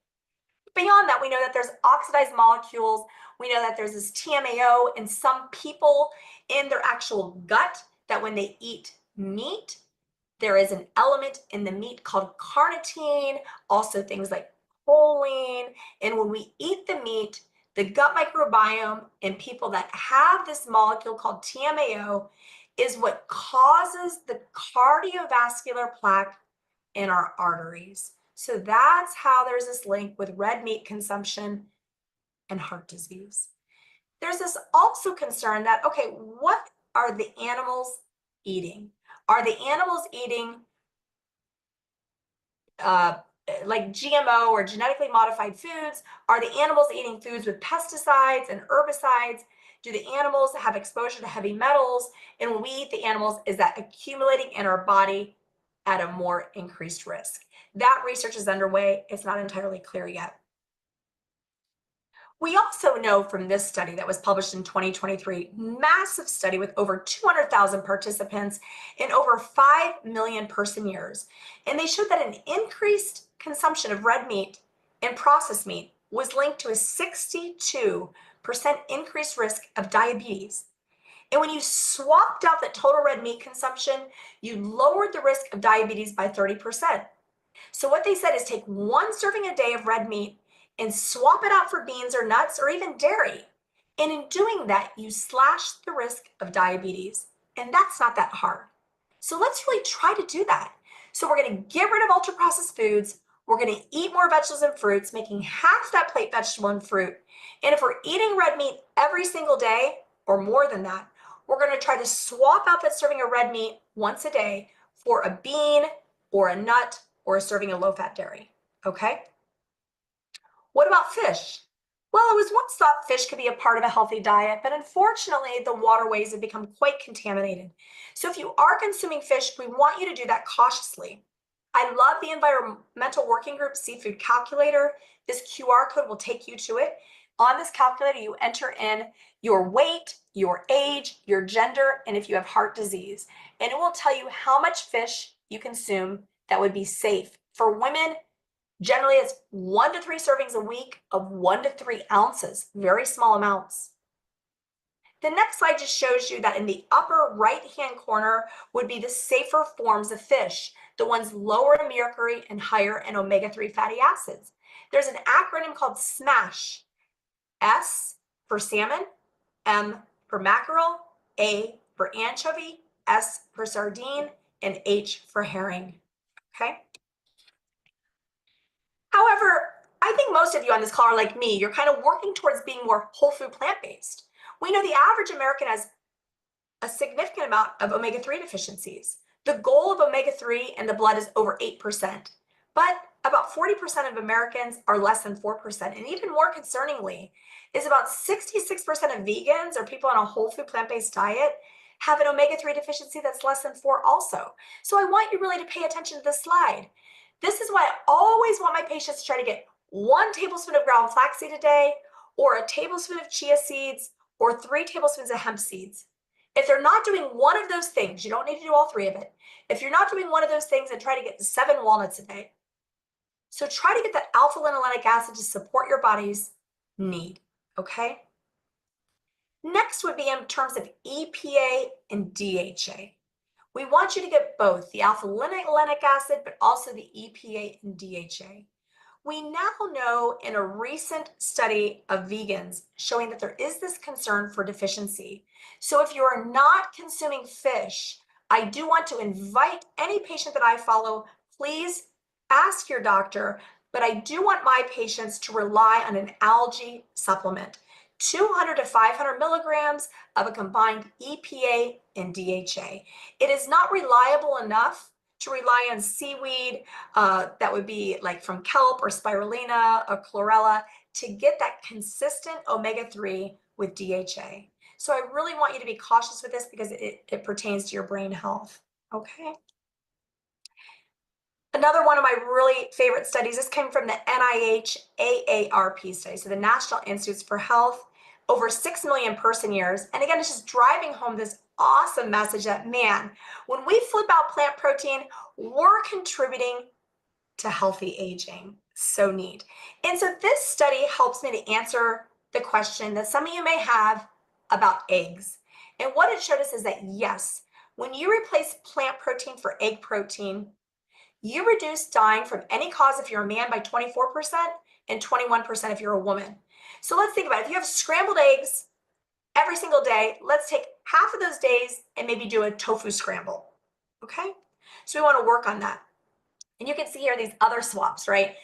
Beyond that, we know that there's oxidized molecules. We know that there's this TMAO in some people in their actual gut, that when they eat meat, there is an element in the meat called carnitine, also things like choline. And when we eat the meat, the gut microbiome in people that have this molecule called TMAO is what causes the cardiovascular plaque in our arteries. So that's how there's this link with red meat consumption and heart disease. There's this also concern that, okay, what are the animals eating? Are the animals eating like GMO or genetically modified foods? Are the animals eating foods with pesticides and herbicides? Do the animals have exposure to heavy metals? And when we eat the animals, is that accumulating in our body at a more increased risk? That research is underway. It's not entirely clear yet. We also know from this study that was published in 2023, massive study with over 200,000 participants in over 5 million person years. And they showed that an increased consumption of red meat and processed meat was linked to a 62% increased risk of diabetes. And when you swapped out the total red meat consumption, you lowered the risk of diabetes by 30%. So what they said is take 1 serving a day of red meat and swap it out for beans or nuts or even dairy. And in doing that, you slash the risk of diabetes. And that's not that hard. So let's really try to do that. So we're going to get rid of ultra processed foods. We're going to eat more vegetables and fruits, making half that plate vegetable and fruit. And if we're eating red meat every single day or more than that, we're going to try to swap out that serving of red meat once a day for a bean or a nut or a serving of low-fat dairy, okay? What about fish? Well, it was once thought fish could be a part of a healthy diet, but unfortunately, the waterways have become quite contaminated. So if you are consuming fish, we want you to do that cautiously. I love the Environmental Working Group Seafood Calculator. This QR code will take you to it. On this calculator, you enter in your weight, your age, your gender, and if you have heart disease. And it will tell you how much fish you consume that would be safe. For women, generally it's 1 to 3 servings a week of 1 to 3 ounces, very small amounts. The next slide just shows you that in the upper right-hand corner would be the safer forms of fish, the ones lower in mercury and higher in omega-3 fatty acids. There's an acronym called SMASH. S for salmon, M for mackerel, A for anchovy, S for sardine, and H for herring, okay? However, I think most of you on this call are like me. You're kind of working towards being more whole food plant-based. We know the average American has a significant amount of omega-3 deficiencies. The goal of omega-3 in the blood is over 8%, but about 40% of Americans are less than 4%. And even more concerningly, is about 66% of vegans or people on a whole food plant-based diet have an omega-3 deficiency that's less than 4 also. So I want you really to pay attention to this slide. This is why I always want my patients to try to get 1 tablespoon of ground flaxseed a day, or a tablespoon of chia seeds, or 3 tablespoons of hemp seeds. If they're not doing one of those things, you don't need to do all 3 of it. If you're not doing one of those things, then try to get 7 walnuts a day. So try to get that alpha-linolenic acid to support your body's need, okay? Next would be in terms of EPA and DHA. We want you to get both the alpha-linolenic acid, but also the EPA and DHA. We now know in a recent study of vegans showing that there is this concern for deficiency. So if you are not consuming fish, I do want to invite any patient that I follow, please ask your doctor, but I do want my patients to rely on an algae supplement, 200 to 500 milligrams of a combined EPA and DHA. It is not reliable enough to rely on seaweed that would be like from kelp or spirulina or chlorella to get that consistent omega-3 with DHA. So I really want you to be cautious with this because it pertains to your brain health, okay? Another one of my really favorite studies, this came from the NIH AARP study, so the National Institutes for Health, over 6 million person years. And again, it's just driving home this awesome message that, man, when we flip out plant protein, we're contributing to healthy aging. So neat. And so this study helps me to answer the question that some of you may have about eggs. And what it showed us is that, yes, when you replace plant protein for egg protein, you reduce dying from any cause if you're a man by 24% and 21% if you're a woman. So let's think about it. If you have scrambled eggs every single day. Let's take half of those days and maybe do a tofu scramble. Okay? So we want to work on that. And you can see here these other swaps, right?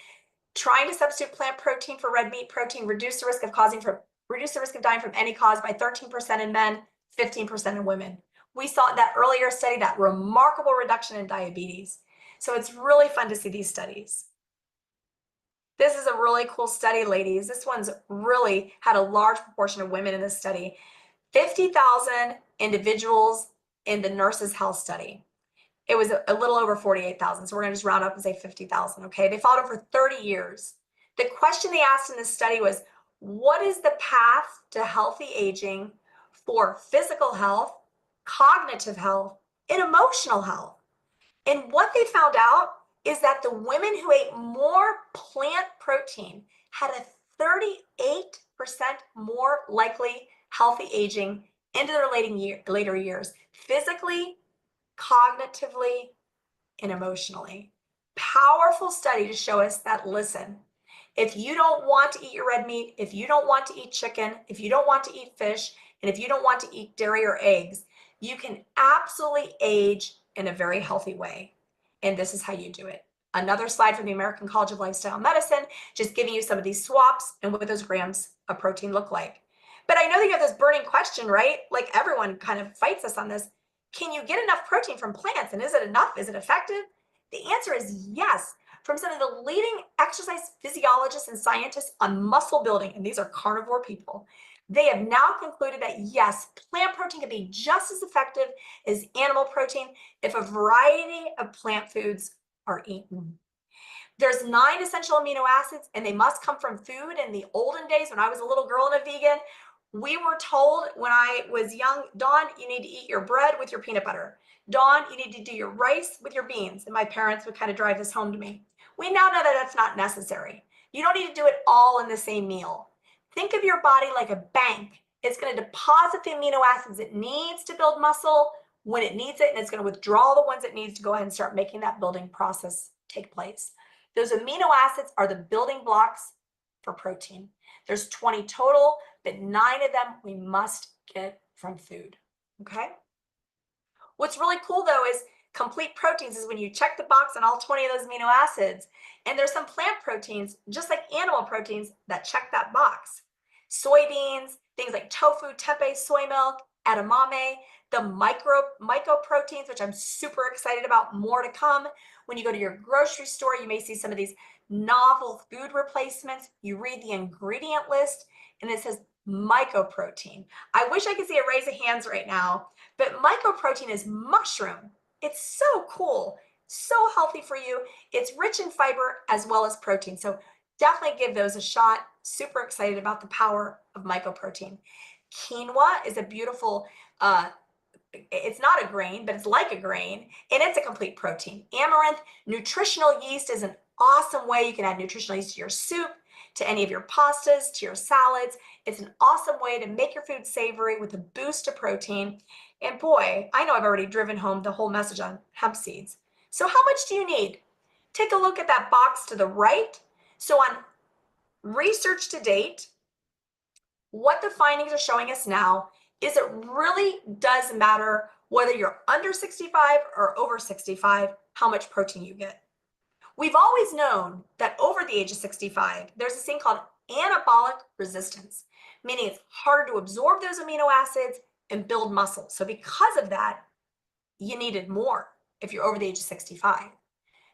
Trying to substitute plant protein for red meat protein, reduce the risk of dying from any cause by 13% in men, 15% in women. We saw in that earlier study that remarkable reduction in diabetes. So it's really fun to see these studies. This is a really cool study, ladies. This one's really had a large proportion of women in this study. 50,000 individuals in the Nurses' Health Study. It was a little over 48,000. So we're gonna just round up and say 50,000, okay? They followed them for 30 years. The question they asked in this study was, what is the path to healthy aging for physical health, cognitive health, and emotional health? And what they found out is that the women who ate more plant protein had a 38% more likely healthy aging into their later years, physically, cognitively, and emotionally. Powerful study to show us that, listen, if you don't want to eat your red meat, if you don't want to eat chicken, if you don't want to eat fish, and if you don't want to eat dairy or eggs, you can absolutely age in a very healthy way. And this is how you do it. Another slide from the American College of Lifestyle Medicine, just giving you some of these swaps and what those grams of protein look like. But I know that you have this burning question, right? Like everyone kind of fights us on this. Can you get enough protein from plants? And is it enough? Is it effective? The answer is yes. From some of the leading exercise physiologists and scientists on muscle building, and these are carnivore people, they have now concluded that yes, plant protein can be just as effective as animal protein if a variety of plant foods are eaten. There's 9 essential amino acids, and they must come from food. In the olden days, when I was a little girl and a vegan, we were told when I was young, Dawn, you need to eat your bread with your peanut butter. Dawn, you need to do your rice with your beans. And my parents would kind of drive this home to me. We now know that that's not necessary. You don't need to do it all in the same meal. Think of your body like a bank. It's going to deposit the amino acids it needs to build muscle when it needs it, and it's going to withdraw the ones it needs to go ahead and start making that building process take place. Those amino acids are the building blocks for protein. There's 20 total, but 9 of them we must get from food, okay? What's really cool though is complete proteins is when you check the box on all 20 of those amino acids, and there's some plant proteins, just like animal proteins, that check that box. Soybeans, things like tofu, tempeh, soy milk, edamame, the mycoproteins, which I'm super excited about, more to come. When you go to your grocery store, you may see some of these novel food replacements. You read the ingredient list and it says mycoprotein. I wish I could see a raise of hands right now, but mycoprotein is mushroom. It's so cool, so healthy for you. It's rich in fiber as well as protein. So definitely give those a shot. Super excited about the power of mycoprotein. Quinoa is a beautiful, it's not a grain, but it's like a grain, and it's a complete protein. Amaranth, nutritional yeast is an awesome way. You can add nutritional yeast to your soup, to any of your pastas, to your salads. It's an awesome way to make your food savory with a boost of protein. And boy, I know I've already driven home the whole message on hemp seeds. So how much do you need? Take a look at that box to the right. So on research to date, what the findings are showing us now is it really does matter whether you're under 65 or over 65, how much protein you get. We've always known that over the age of 65, there's this thing called anabolic resistance, meaning it's harder to absorb those amino acids and build muscle. So because of that, you needed more if you're over the age of 65.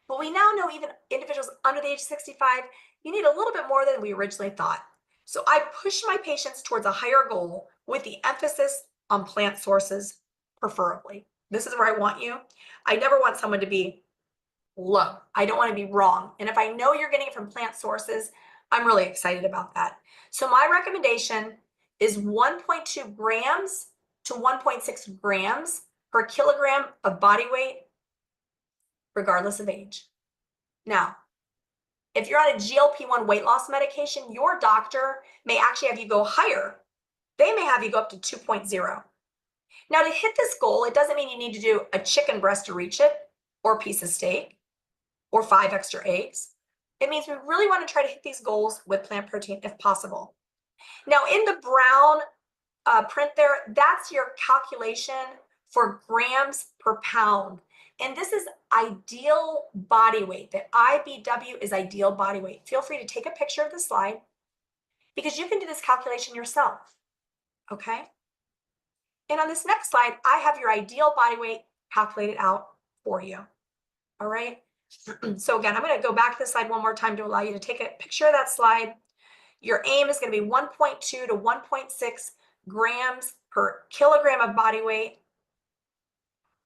But we now know even individuals under the age of 65, you need a little bit more than we originally thought. So I push my patients towards a higher goal with the emphasis on plant sources, preferably. This is where I want you. I never want someone to be low. I don't want to be wrong. And if I know you're getting it from plant sources, I'm really excited about that. So my recommendation is 1.2 grams to 1.6 grams per kilogram of body weight, regardless of age. Now, if you're on a GLP-1 weight loss medication, your doctor may actually have you go higher. They may have you go up to 2.0. Now, to hit this goal, it doesn't mean you need to do a chicken breast to reach it, or a piece of steak, or 5 extra eggs. It means we really want to try to hit these goals with plant protein if possible. Now, in the brown print there, that's your calculation for grams per pound. And this is ideal body weight. The IBW is ideal body weight. Feel free to take a picture of the slide because you can do this calculation yourself, okay? And on this next slide, I have your ideal body weight calculated out for you, all right? So again, I'm gonna go back to the slide one more time to allow you to take a picture of that slide. Your aim is gonna be 1.2 to 1.6 grams per kilogram of body weight,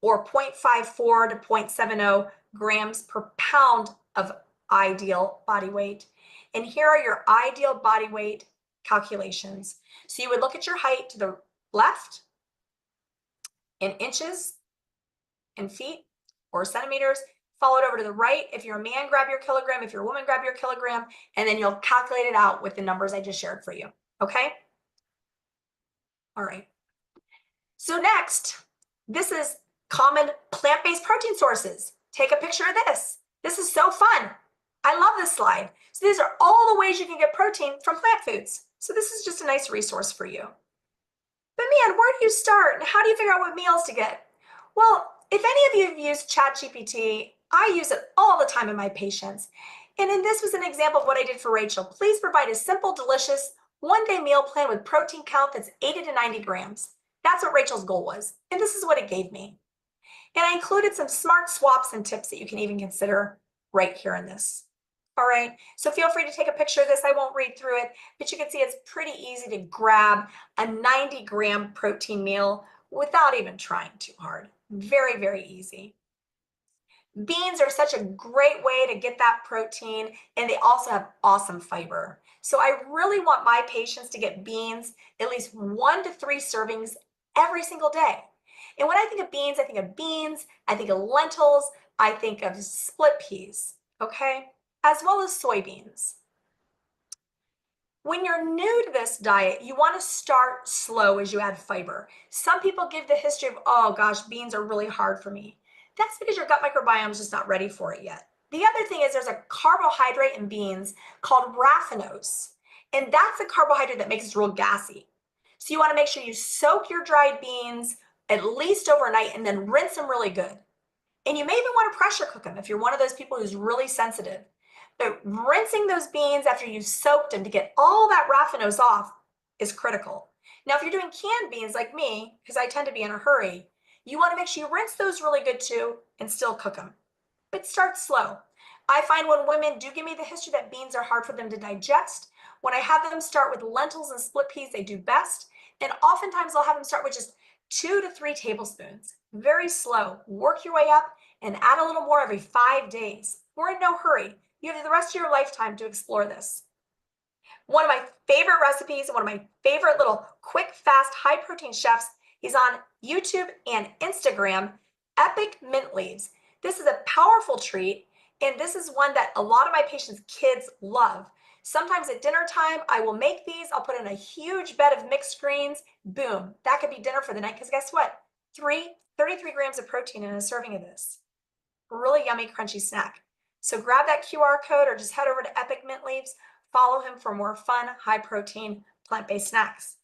or 0.54 to 0.70 grams per pound of ideal body weight. And here are your ideal body weight calculations. So you would look at your height to the left in inches and feet or centimeters, follow it over to the right. If you're a man, grab your kilogram. If you're a woman, grab your kilogram, and then you'll calculate it out with the numbers I just shared for you, okay? All right. So next, this is common plant-based protein sources. Take a picture of this. This is so fun. I love this slide. So these are all the ways you can get protein from plant foods. So this is just a nice resource for you. But man, where do you start? And how do you figure out what meals to get? Well, if any of you have used ChatGPT, I use it all the time in my patients. And then this was an example of what I did for Rachel. Please provide a simple, delicious, one-day meal plan with protein count that's 80 to 90 grams. That's what Rachel's goal was. And this is what it gave me. And I included some smart swaps and tips that you can even consider right here in this. All right, so feel free to take a picture of this. I won't read through it, but you can see it's pretty easy to grab a 90-gram protein meal without even trying too hard. Very, very easy. Beans are such a great way to get that protein, and they also have awesome fiber. So I really want my patients to get beans, at least 1 to 3 servings every single day. And when I think of beans, I think of lentils, I think of split peas, okay? As well as soybeans. When you're new to this diet, you want to start slow as you add fiber. Some people give the history of, oh gosh, beans are really hard for me. That's because your gut microbiome is just not ready for it yet. The other thing is there's a carbohydrate in beans called raffinose, and that's a carbohydrate that makes us real gassy. So you want to make sure you soak your dried beans at least overnight and then rinse them really good. And you may even want to pressure cook them if you're one of those people who's really sensitive. But rinsing those beans after you've soaked them to get all that raffinose off is critical. Now, if you're doing canned beans like me, because I tend to be in a hurry, you want to make sure you rinse those really good too and still cook them. But start slow. I find when women do give me the history that beans are hard for them to digest, when I have them start with lentils and split peas, they do best. And oftentimes I'll have them start with just 2 to 3 tablespoons. Very slow. Work your way up and add a little more every 5 days. We're in no hurry. You have the rest of your lifetime to explore this. One of my favorite recipes, one of my favorite little quick, fast, high protein chefs, he's on YouTube and Instagram, Epic Mint Leaves. This is a powerful treat, and this is one that a lot of my patients' kids love. Sometimes at dinner time, I will make these. I'll put in a huge bed of mixed greens. Boom, that could be dinner for the night, because guess what? 33 grams of protein in a serving of this. Really yummy, crunchy snack. So grab that QR code or just head over to Epic Mint Leaves. Follow him for more fun, high protein, plant-based snacks.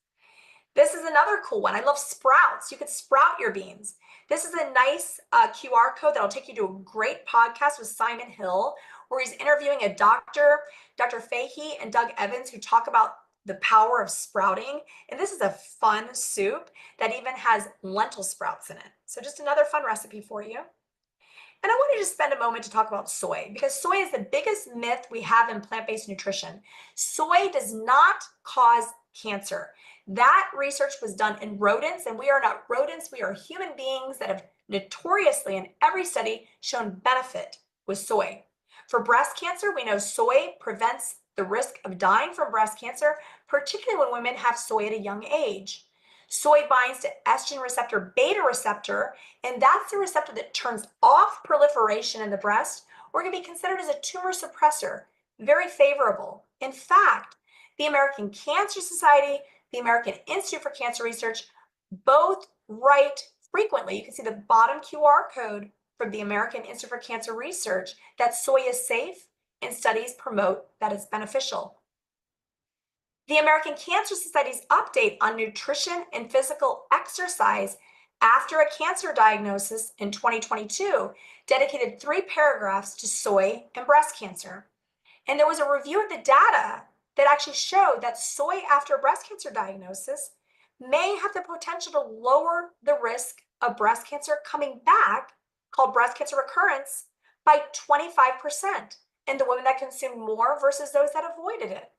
This is another cool one. I love sprouts. You could sprout your beans. This is a nice QR code that'll take you to a great podcast with Simon Hill, where he's interviewing a doctor, Dr. Fahey and Doug Evans, who talk about the power of sprouting. And this is a fun soup that even has lentil sprouts in it. So just another fun recipe for you. And I wanted to spend a moment to talk about soy, because soy is the biggest myth we have in plant-based nutrition. Soy does not cause cancer. That research was done in rodents, and we are not rodents. We are human beings that have notoriously, in every study, shown benefit with soy. For breast cancer, we know soy prevents the risk of dying from breast cancer, particularly when women have soy at a young age. Soy binds to estrogen receptor beta receptor, and that's the receptor that turns off proliferation in the breast, or can be considered as a tumor suppressor. Very favorable. In fact, the American Cancer Society, the American Institute for Cancer Research, both write frequently, you can see the bottom QR code from the American Institute for Cancer Research, that soy is safe and studies promote that it's beneficial. The American Cancer Society's update on nutrition and physical exercise after a cancer diagnosis in 2022 dedicated 3 paragraphs to soy and breast cancer. And there was a review of the data that actually showed that soy after breast cancer diagnosis may have the potential to lower the risk of breast cancer coming back, called breast cancer recurrence, by 25% in the women that consumed more versus those that avoided it.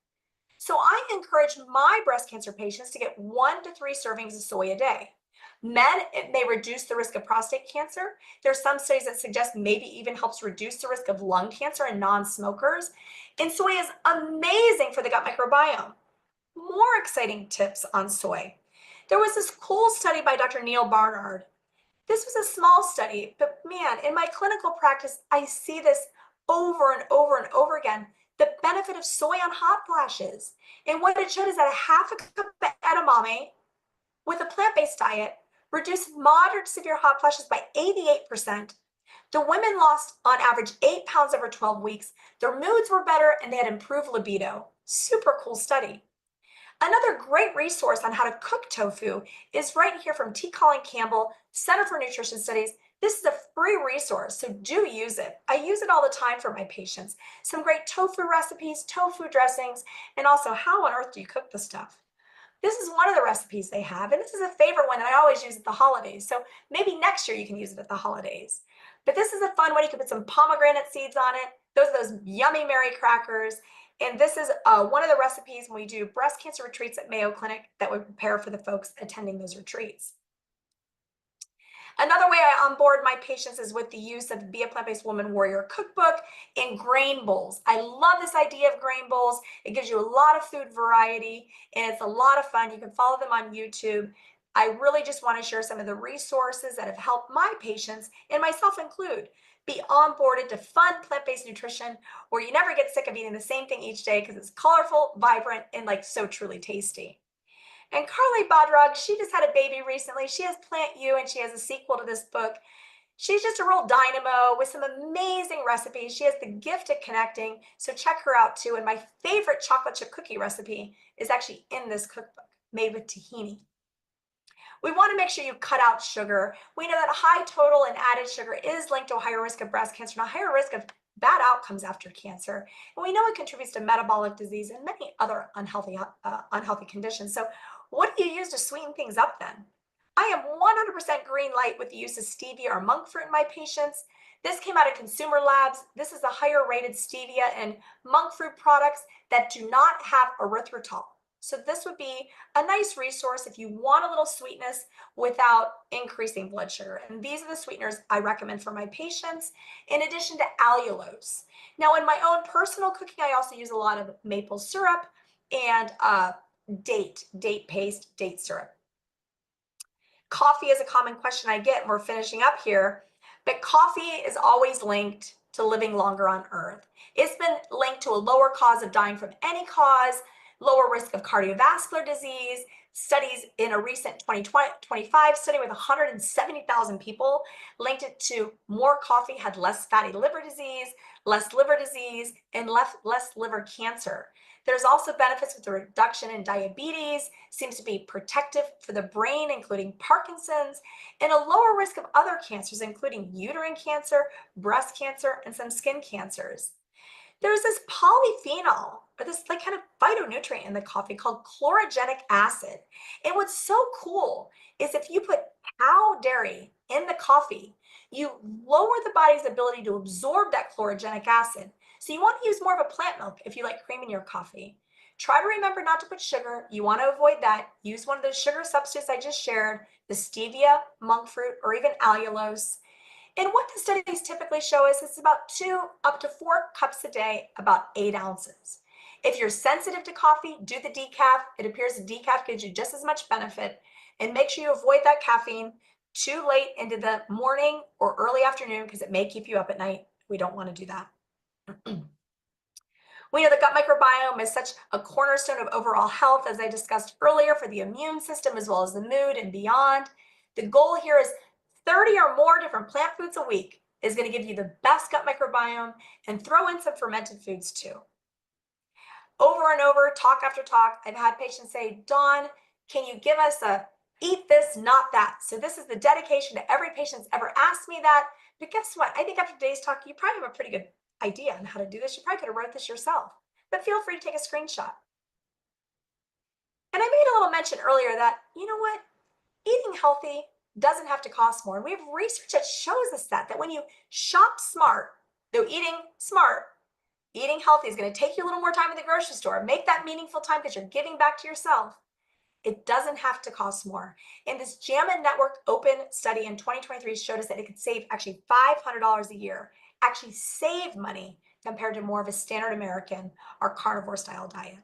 So I encourage my breast cancer patients to get 1 to 3 servings of soy a day. Men, it may reduce the risk of prostate cancer. There are some studies that suggest maybe even helps reduce the risk of lung cancer in non-smokers. And soy is amazing for the gut microbiome. More exciting tips on soy. There was this cool study by Dr. Neil Barnard. This was a small study, but man, in my clinical practice, I see this over and over and over again. The benefit of soy on hot flashes. And what it showed is that a half a cup of edamame with a plant-based diet reduced moderate to severe hot flashes by 88%. The women lost on average 8 pounds over 12 weeks. Their moods were better and they had improved libido. Super cool study. Another great resource on how to cook tofu is right here from T. Colin Campbell, Center for Nutrition Studies. This is a free resource, so do use it. I use it all the time for my patients. Some great tofu recipes, tofu dressings, and also how on earth do you cook the stuff? This is one of the recipes they have, and this is a favorite one that I always use at the holidays. So maybe next year you can use it at the holidays. But this is a fun one. You can put some pomegranate seeds on it. Those are those yummy Mary crackers. And this is one of the recipes when we do breast cancer retreats at Mayo Clinic that we prepare for the folks attending those retreats. Another way I onboard my patients is with the use of Be a Plant-Based Woman Warrior Cookbook in grain bowls. I love this idea of grain bowls. It gives you a lot of food variety and it's a lot of fun. You can follow them on YouTube. I really just want to share some of the resources that have helped my patients, and myself include, be onboarded to fun plant-based nutrition where you never get sick of eating the same thing each day because it's colorful, vibrant, and like so truly tasty. And Carly Bodrog, she just had a baby recently. She has Plant You, and she has a sequel to this book. She's just a real dynamo with some amazing recipes. She has the gift of connecting, so check her out too. And my favorite chocolate chip cookie recipe is actually in this cookbook, made with tahini. We want to make sure you cut out sugar. We know that high total and added sugar is linked to a higher risk of breast cancer and a higher risk of bad outcomes after cancer. And we know it contributes to metabolic disease and many other unhealthy conditions. So what do you use to sweeten things up then? I am 100% green light with the use of stevia or monk fruit in my patients. This came out of Consumer Labs. This is a higher rated stevia and monk fruit products that do not have erythritol. So this would be a nice resource if you want a little sweetness without increasing blood sugar. And these are the sweeteners I recommend for my patients, in addition to allulose. Now, in my own personal cooking, I also use a lot of maple syrup and date paste, date syrup. Coffee is a common question I get, and we're finishing up here, but coffee is always linked to living longer on Earth. It's been linked to a lower cause of dying from any cause, lower risk of cardiovascular disease. Studies in a recent 2025 study with 170,000 people linked it to more coffee had less fatty liver disease, and less liver cancer. There's also benefits with the reduction in diabetes, seems to be protective for the brain, including Parkinson's, and a lower risk of other cancers, including uterine cancer, breast cancer, and some skin cancers. There's this polyphenol, or this like kind of phytonutrient in the coffee called chlorogenic acid. And what's so cool is if you put cow dairy in the coffee, you lower the body's ability to absorb that chlorogenic acid. So you want to use more of a plant milk if you like cream in your coffee. Try to remember not to put sugar. You want to avoid that. Use one of those sugar substitutes I just shared, the stevia, monk fruit, or even allulose. And what the studies typically show us is about 2 up to 4 cups a day, about 8 ounces. If you're sensitive to coffee, do the decaf. It appears the decaf gives you just as much benefit. And make sure you avoid that caffeine too late into the morning or early afternoon because it may keep you up at night. We don't want to do that. We know the gut microbiome is such a cornerstone of overall health, as I discussed earlier, for the immune system as well as the mood and beyond. The goal here is 30 or more different plant foods a week is going to give you the best gut microbiome, and throw in some fermented foods too. Over and over, talk after talk, I've had patients say, Dawn, can you give us a eat this, not that? So this is the dedication to every patient that's ever asked me that. But guess what? I think after today's talk, you probably have a pretty good idea on how to do this. You probably could have wrote this yourself, but feel free to take a screenshot. And I made a little mention earlier that, you know what? Eating healthy doesn't have to cost more. And we have research that shows us that when you shop smart, though eating smart, eating healthy is going to take you a little more time in the grocery store. Make that meaningful time because you're giving back to yourself. It doesn't have to cost more. And this JAMA Network Open study in 2023 showed us that it could save actually $500 a year, actually save money compared to more of a standard American or carnivore style diet.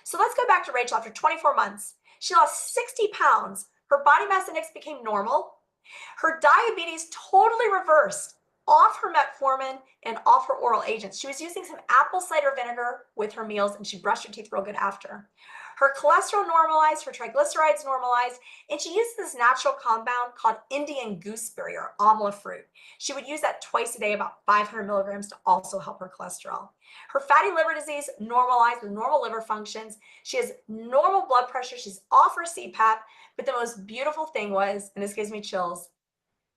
So let's go back to Rachel after 24 months. She lost 60 pounds. Her body mass index became normal. Her diabetes totally reversed off her metformin and off her oral agents. She was using some apple cider vinegar with her meals, and she brushed her teeth real good after. Her cholesterol normalized, her triglycerides normalized, and she used this natural compound called Indian gooseberry or amla fruit. She would use that twice a day, about 500 milligrams, to also help her cholesterol. Her fatty liver disease normalized with normal liver functions. She has normal blood pressure. She's off her CPAP. But the most beautiful thing was, and this gives me chills,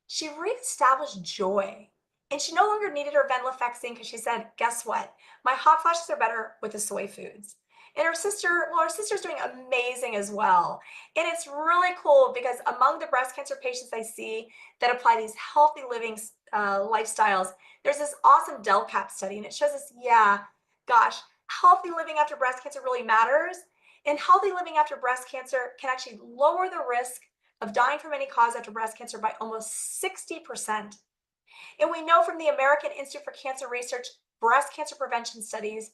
she reestablished joy. And she no longer needed her venlafaxine because she said, guess what? My hot flashes are better with the soy foods. And her sister's doing amazing as well. And it's really cool because among the breast cancer patients I see that apply these healthy living lifestyles, there's this awesome DELCAP study, and it shows us, yeah, gosh, healthy living after breast cancer really matters. And healthy living after breast cancer can actually lower the risk of dying from any cause after breast cancer by almost 60%. And we know from the American Institute for Cancer Research breast cancer prevention studies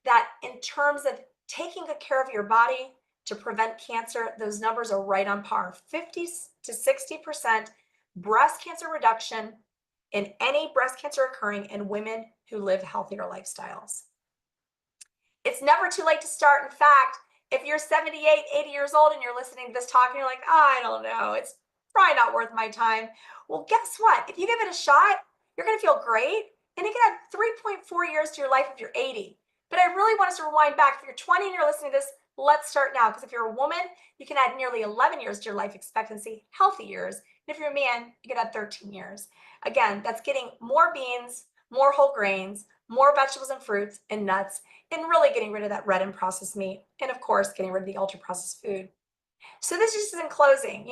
that in terms of taking good care of your body to prevent cancer, those numbers are right on par. 50 to 60% breast cancer reduction in any breast cancer occurring in women who live healthier lifestyles. It's never too late to start. In fact, if you're 78, 80 years old and you're listening to this talk and you're like, oh, I don't know, it's probably not worth my time. Well, guess what? If you give it a shot, you're going to feel great. And it can add 3.4 years to your life if you're 80. But I really want us to rewind back. If you're 20 and you're listening to this, let's start now. Because if you're a woman, you can add nearly 11 years to your life expectancy, healthy years. And if you're a man, you can add 13 years. Again, that's getting more beans, more whole grains, more vegetables and fruits and nuts, and really getting rid of that red and processed meat. And of course, getting rid of the ultra processed food. So this is just in closing,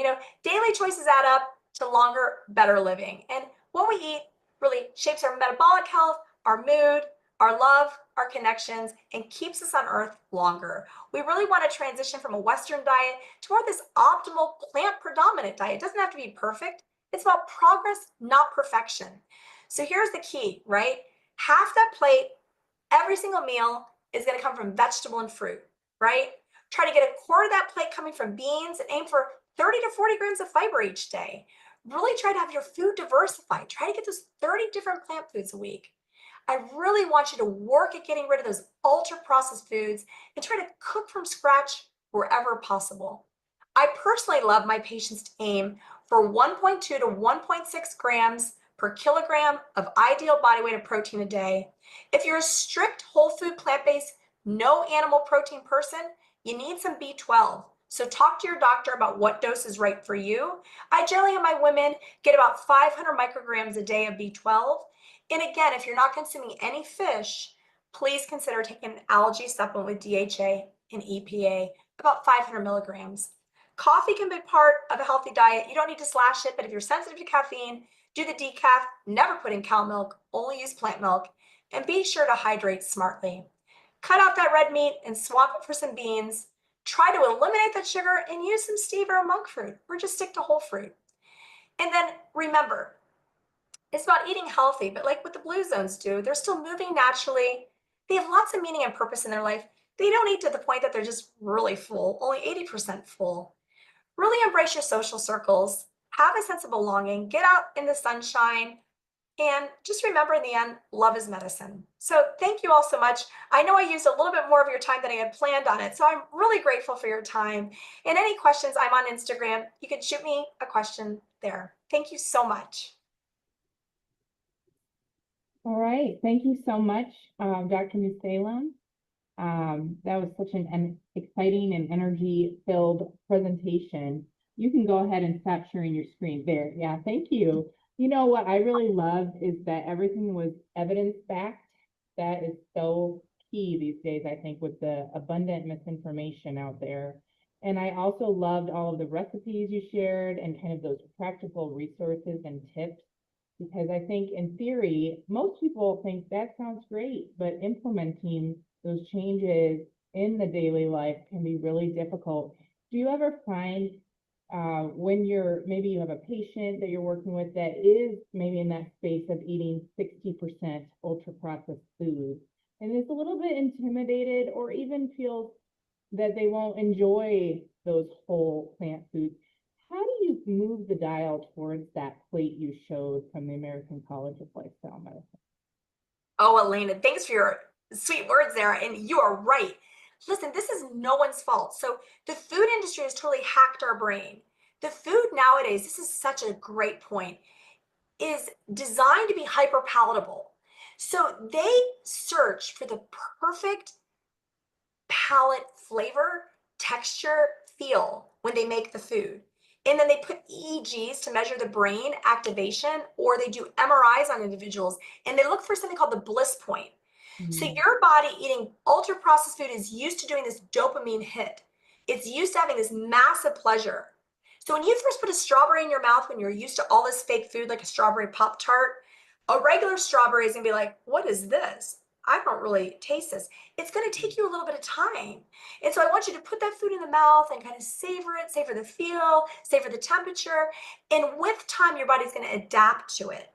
daily choices add up to longer, better living. And what we eat really shapes our metabolic health, our mood, our love, our connections, and keeps us on earth longer. We really want to transition from a Western diet to more this optimal plant predominant diet. It doesn't have to be perfect. It's about progress, not perfection. So here's the key, right? Half that plate, every single meal is going to come from vegetable and fruit, right? Try to get a quarter of that plate coming from beans and aim for 30 to 40 grams of fiber each day. Really try to have your food diversified. Try to get those 30 different plant foods a week. I really want you to work at getting rid of those ultra processed foods and try to cook from scratch wherever possible. I personally love my patients to aim for 1.2 to 1.6 grams per kilogram of ideal body weight of protein a day. If you're a strict whole food plant-based, no animal protein person, you need some B12. So talk to your doctor about what dose is right for you. I generally have my women get about 500 micrograms a day of B12. And again, if you're not consuming any fish, please consider taking an algae supplement with DHA and EPA, about 500 milligrams. Coffee can be part of a healthy diet. You don't need to slash it, but if you're sensitive to caffeine, do the decaf, never put in cow milk, only use plant milk, and be sure to hydrate smartly. Cut out that red meat and swap it for some beans. Try to eliminate that sugar and use some stevia or monk fruit, or just stick to whole fruit. And then remember, it's about eating healthy, but like what the blue zones do, they're still moving naturally. They have lots of meaning and purpose in their life. They don't eat to the point that they're just really full, only 80% full. Really embrace your social circles, have a sense of belonging, get out in the sunshine, and just remember in the end, love is medicine. So thank you all so much. I know I used a little bit more of your time than I had planned on it, so I'm really grateful for your time. And any questions, I'm on Instagram. You can shoot me a question there. Thank you so much. All right. Thank you so much, Dr. Musalem. That was such an exciting and energy-filled presentation. You can go ahead and stop sharing your screen there. Yeah, thank you. You know what I really loved is that everything was evidence-backed. That is so key these days, I think, with the abundant misinformation out there. And I also loved all of the recipes you shared and kind of those practical resources and tips, because I think in theory, most people think that sounds great, but implementing those changes in the daily life can be really difficult. Do you ever find when maybe you have a patient that you're working with that is maybe in that space of eating 60% ultra processed food and is a little bit intimidated or even feels that they won't enjoy those whole plant foods? How do you move the dial towards that plate you showed from the American College of Lifestyle Medicine? Oh, Elena, thanks for your sweet words there. And you are right. Listen, this is no one's fault. So the food industry has totally hacked our brain. The food nowadays, this is such a great point, is designed to be hyper palatable. So they search for the perfect palate flavor, texture, feel when they make the food. And then they put EEGs to measure the brain activation, or they do MRIs on individuals, and they look for something called the bliss point. So Mm. your body eating ultra processed food is used to doing this dopamine hit. It's used to having this massive pleasure. So when you first put a strawberry in your mouth, when you're used to all this fake food like a strawberry Pop Tart, a regular strawberry is gonna be like, what is this? I don't really taste this. It's gonna take you a little bit of time. And so I want you to put that food in the mouth and kind of savor it, savor the feel, savor the temperature. And with time, your body's gonna adapt to it.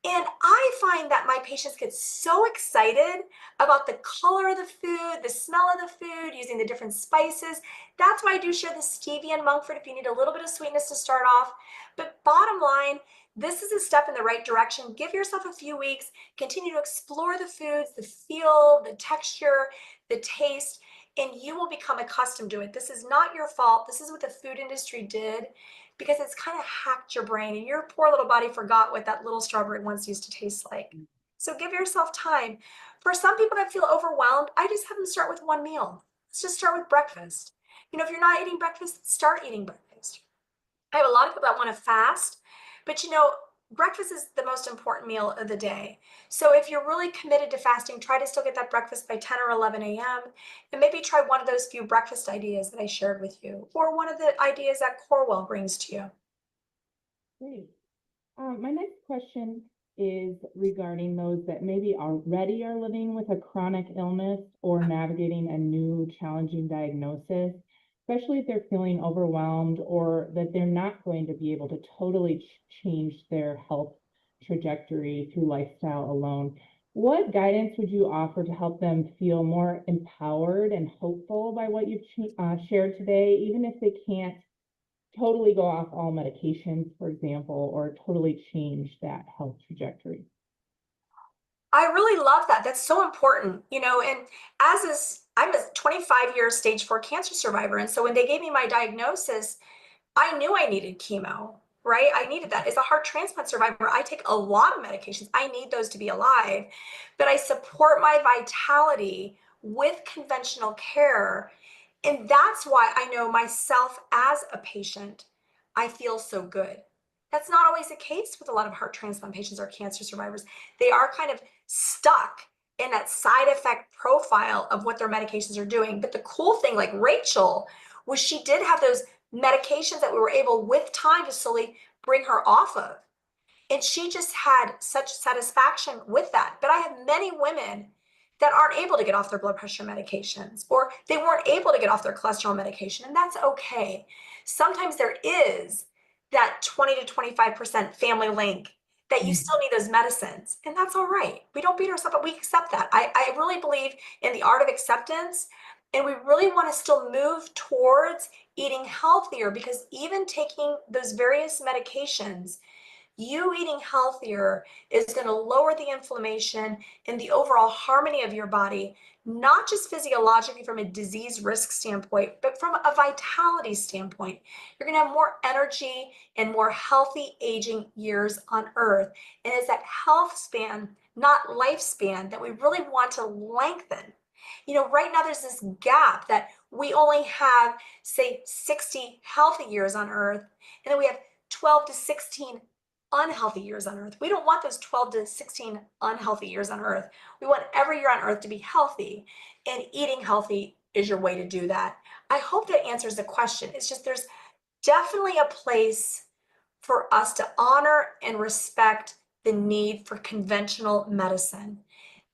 And I find that my patients get so excited about the color of the food, the smell of the food, using the different spices. That's why I do share the stevia and Monkford if you need a little bit of sweetness to start off. But bottom line, this is a step in the right direction. Give yourself a few weeks, continue to explore the foods, the feel, the texture, the taste, and you will become accustomed to it. This is not your fault. This is what the food industry did, because it's kind of hacked your brain and your poor little body forgot what that little strawberry once used to taste like. So give yourself time. For some people that feel overwhelmed, I just have them start with one meal. Let's just start with breakfast. If you're not eating breakfast, start eating breakfast. I have a lot of people that want to fast, but breakfast is the most important meal of the day. So if you're really committed to fasting, try to still get that breakfast by 10 or 11 a.m. And maybe try one of those few breakfast ideas that I shared with you, or one of the ideas that Corwell brings to you. Great. My next question is regarding those that maybe already are living with a chronic illness or navigating a new challenging diagnosis, especially if they're feeling overwhelmed or that they're not going to be able to totally change their health trajectory through lifestyle alone. What guidance would you offer to help them feel more empowered and hopeful by what you've shared today, even if they can't totally go off all medications, for example, or totally change that health trajectory? I really love that. That's so important, and I'm a 25-year stage 4 cancer survivor. And so when they gave me my diagnosis, I knew I needed chemo, right? I needed that. As a heart transplant survivor, I take a lot of medications. I need those to be alive, but I support my vitality with conventional care. And that's why I know myself as a patient, I feel so good. That's not always the case with a lot of heart transplant patients or cancer survivors. They are kind of stuck in that side effect profile of what their medications are doing. But the cool thing, like Rachel, was she did have those medications that we were able with time to slowly bring her off of. And she just had such satisfaction with that. But I have many women that aren't able to get off their blood pressure medications, or they weren't able to get off their cholesterol medication, and that's okay. Sometimes there is that 20 to 25% family link that you still need those medicines, and that's all right. We don't beat ourselves up, we accept that. I really believe in the art of acceptance, and we really want to still move towards eating healthier, because even taking those various medications, you eating healthier is going to lower the inflammation and the overall harmony of your body, not just physiologically from a disease risk standpoint, but from a vitality standpoint. You're going to have more energy and more healthy aging years on earth. And it's that health span, not lifespan, that we really want to lengthen. Right now there's this gap that we only have, say, 60 healthy years on earth, and then we have 12 to 16 unhealthy years on earth. We don't want those 12 to 16 unhealthy years on earth. We want every year on earth to be healthy, and eating healthy is your way to do that. I hope that answers the question. It's just there's definitely a place for us to honor and respect the need for conventional medicine.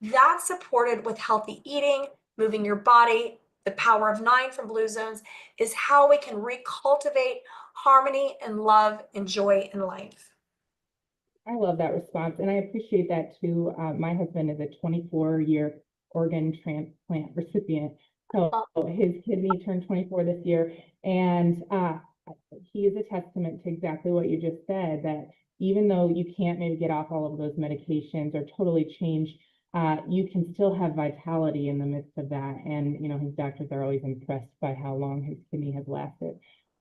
That's supported with healthy eating, moving your body. The power of 9 from Blue Zones is how we can recultivate harmony and love and joy in life. I love that response, and I appreciate that too. My husband is a 24-year organ transplant recipient, so his kidney turned 24 this year, and he is a testament to exactly what you just said, that even though you can't maybe get off all of those medications or totally change, you can still have vitality in the midst of that. And, his doctors are always impressed by how long his kidney has lasted.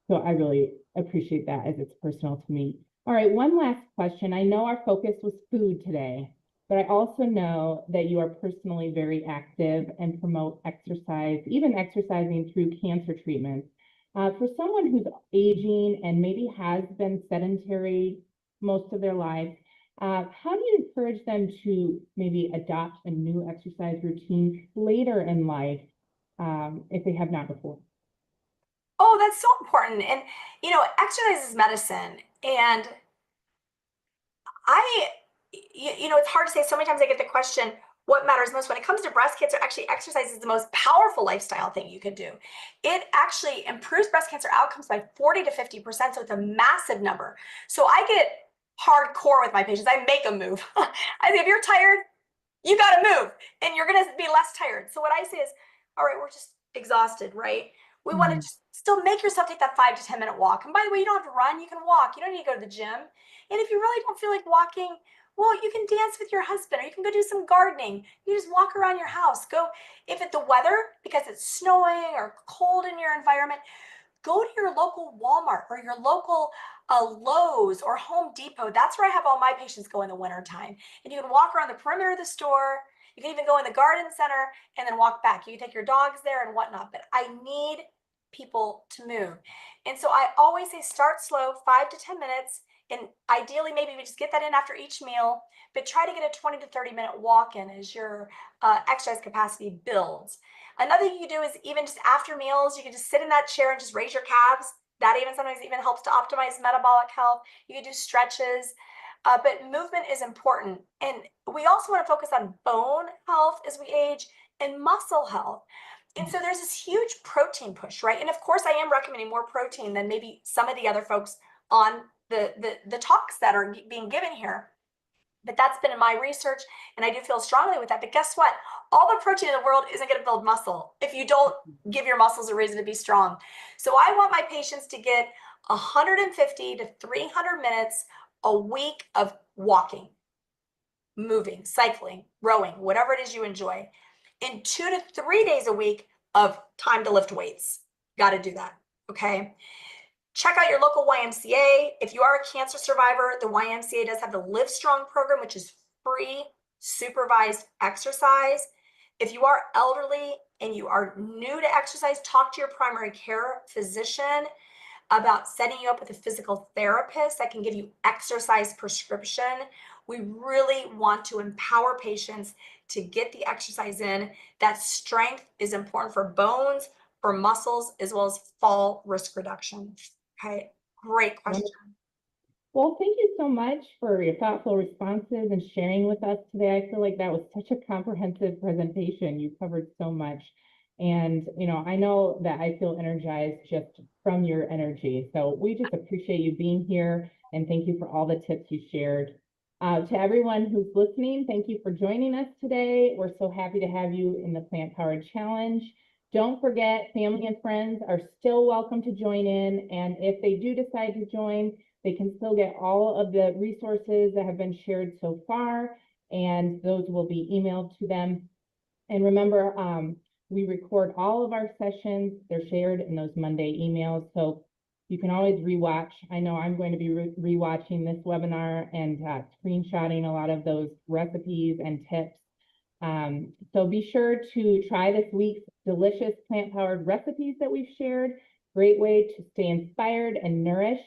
So I really appreciate that, as it's personal to me. All right, one last question. I know our focus was food today, but I also know that you are personally very active and promote exercise, even exercising through cancer treatments. For someone who's aging and maybe has been sedentary most of their life, how do you encourage them to maybe adopt a new exercise routine later in life, if they have not before? Oh, that's so important. And, exercise is medicine. And it's hard to say. So many times I get the question, what matters most when it comes to breast cancer? Actually, exercise is the most powerful lifestyle thing you could do. It actually improves breast cancer outcomes by 40 to 50%. So it's a massive number. So I get hardcore with my patients. I make them move. I say, if you're tired, you got to move and you're going to be less tired. So what I say is, all right, we're just exhausted, right? We want to just still make yourself take that 5 to 10 minute walk. And by the way, you don't have to run, you can walk. You don't need to go to the gym. And if you really don't feel like walking, well, you can dance with your husband, or you can go do some gardening. You just walk around your house. Go, if it's the weather, because it's snowing or cold in your environment, go to your local Walmart or your local Lowe's or Home Depot. That's where I have all my patients go in the wintertime. And you can walk around the perimeter of the store. You can even go in the garden center and then walk back. You can take your dogs there and whatnot. But I need people to move. And so I always say start slow, 5 to 10 minutes. And ideally, maybe we just get that in after each meal, but try to get a 20 to 30-minute walk in as your exercise capacity builds. Another thing you do is even just after meals, you can just sit in that chair and just raise your calves. That even sometimes even helps to optimize metabolic health. You can do stretches, but movement is important. And we also want to focus on bone health as we age and muscle health. And so there's this huge protein push, right? And of course, I am recommending more protein than maybe some of the other folks on the talks that are being given here. But that's been in my research, and I do feel strongly with that. But guess what? All the protein in the world isn't going to build muscle if you don't give your muscles a reason to be strong. So I want my patients to get 150 to 300 minutes a week of walking, moving, cycling, rowing, whatever it is you enjoy, and 2 to 3 days a week of time to lift weights. Got to do that. Okay. Check out your local YMCA. If you are a cancer survivor, the YMCA does have the Live Strong program, which is free supervised exercise. If you are elderly and you are new to exercise, talk to your primary care physician about setting you up with a physical therapist that can give you exercise prescription. We really want to empower patients to get the exercise in. That strength is important for bones, for muscles, as well as fall risk reduction. Okay, great question. Well, thank you so much for your thoughtful responses and sharing with us today. I feel like that was such a comprehensive presentation. You covered so much. And, I know that I feel energized just from your energy. So we just appreciate you being here, and thank you for all the tips you shared. To everyone who's listening, thank you for joining us today. We're so happy to have you in the Plant Powered Challenge. Don't forget, family and friends are still welcome to join in. And if they do decide to join, they can still get all of the resources that have been shared so far, and those will be emailed to them. And remember, we record all of our sessions. They're shared in those Monday emails, so you can always rewatch. I know I'm going to be rewatching this webinar and screenshotting a lot of those recipes and tips. So be sure to try this week's delicious plant-powered recipes that we've shared. Great way to stay inspired and nourished.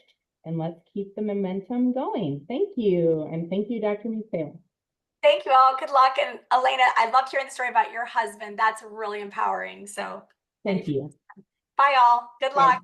And let's keep the momentum going. Thank you. And thank you, Dr. Musalem. Thank you all. Good luck. And Elena, I loved hearing the story about your husband. That's really empowering. So Thank you. bye all. Good luck.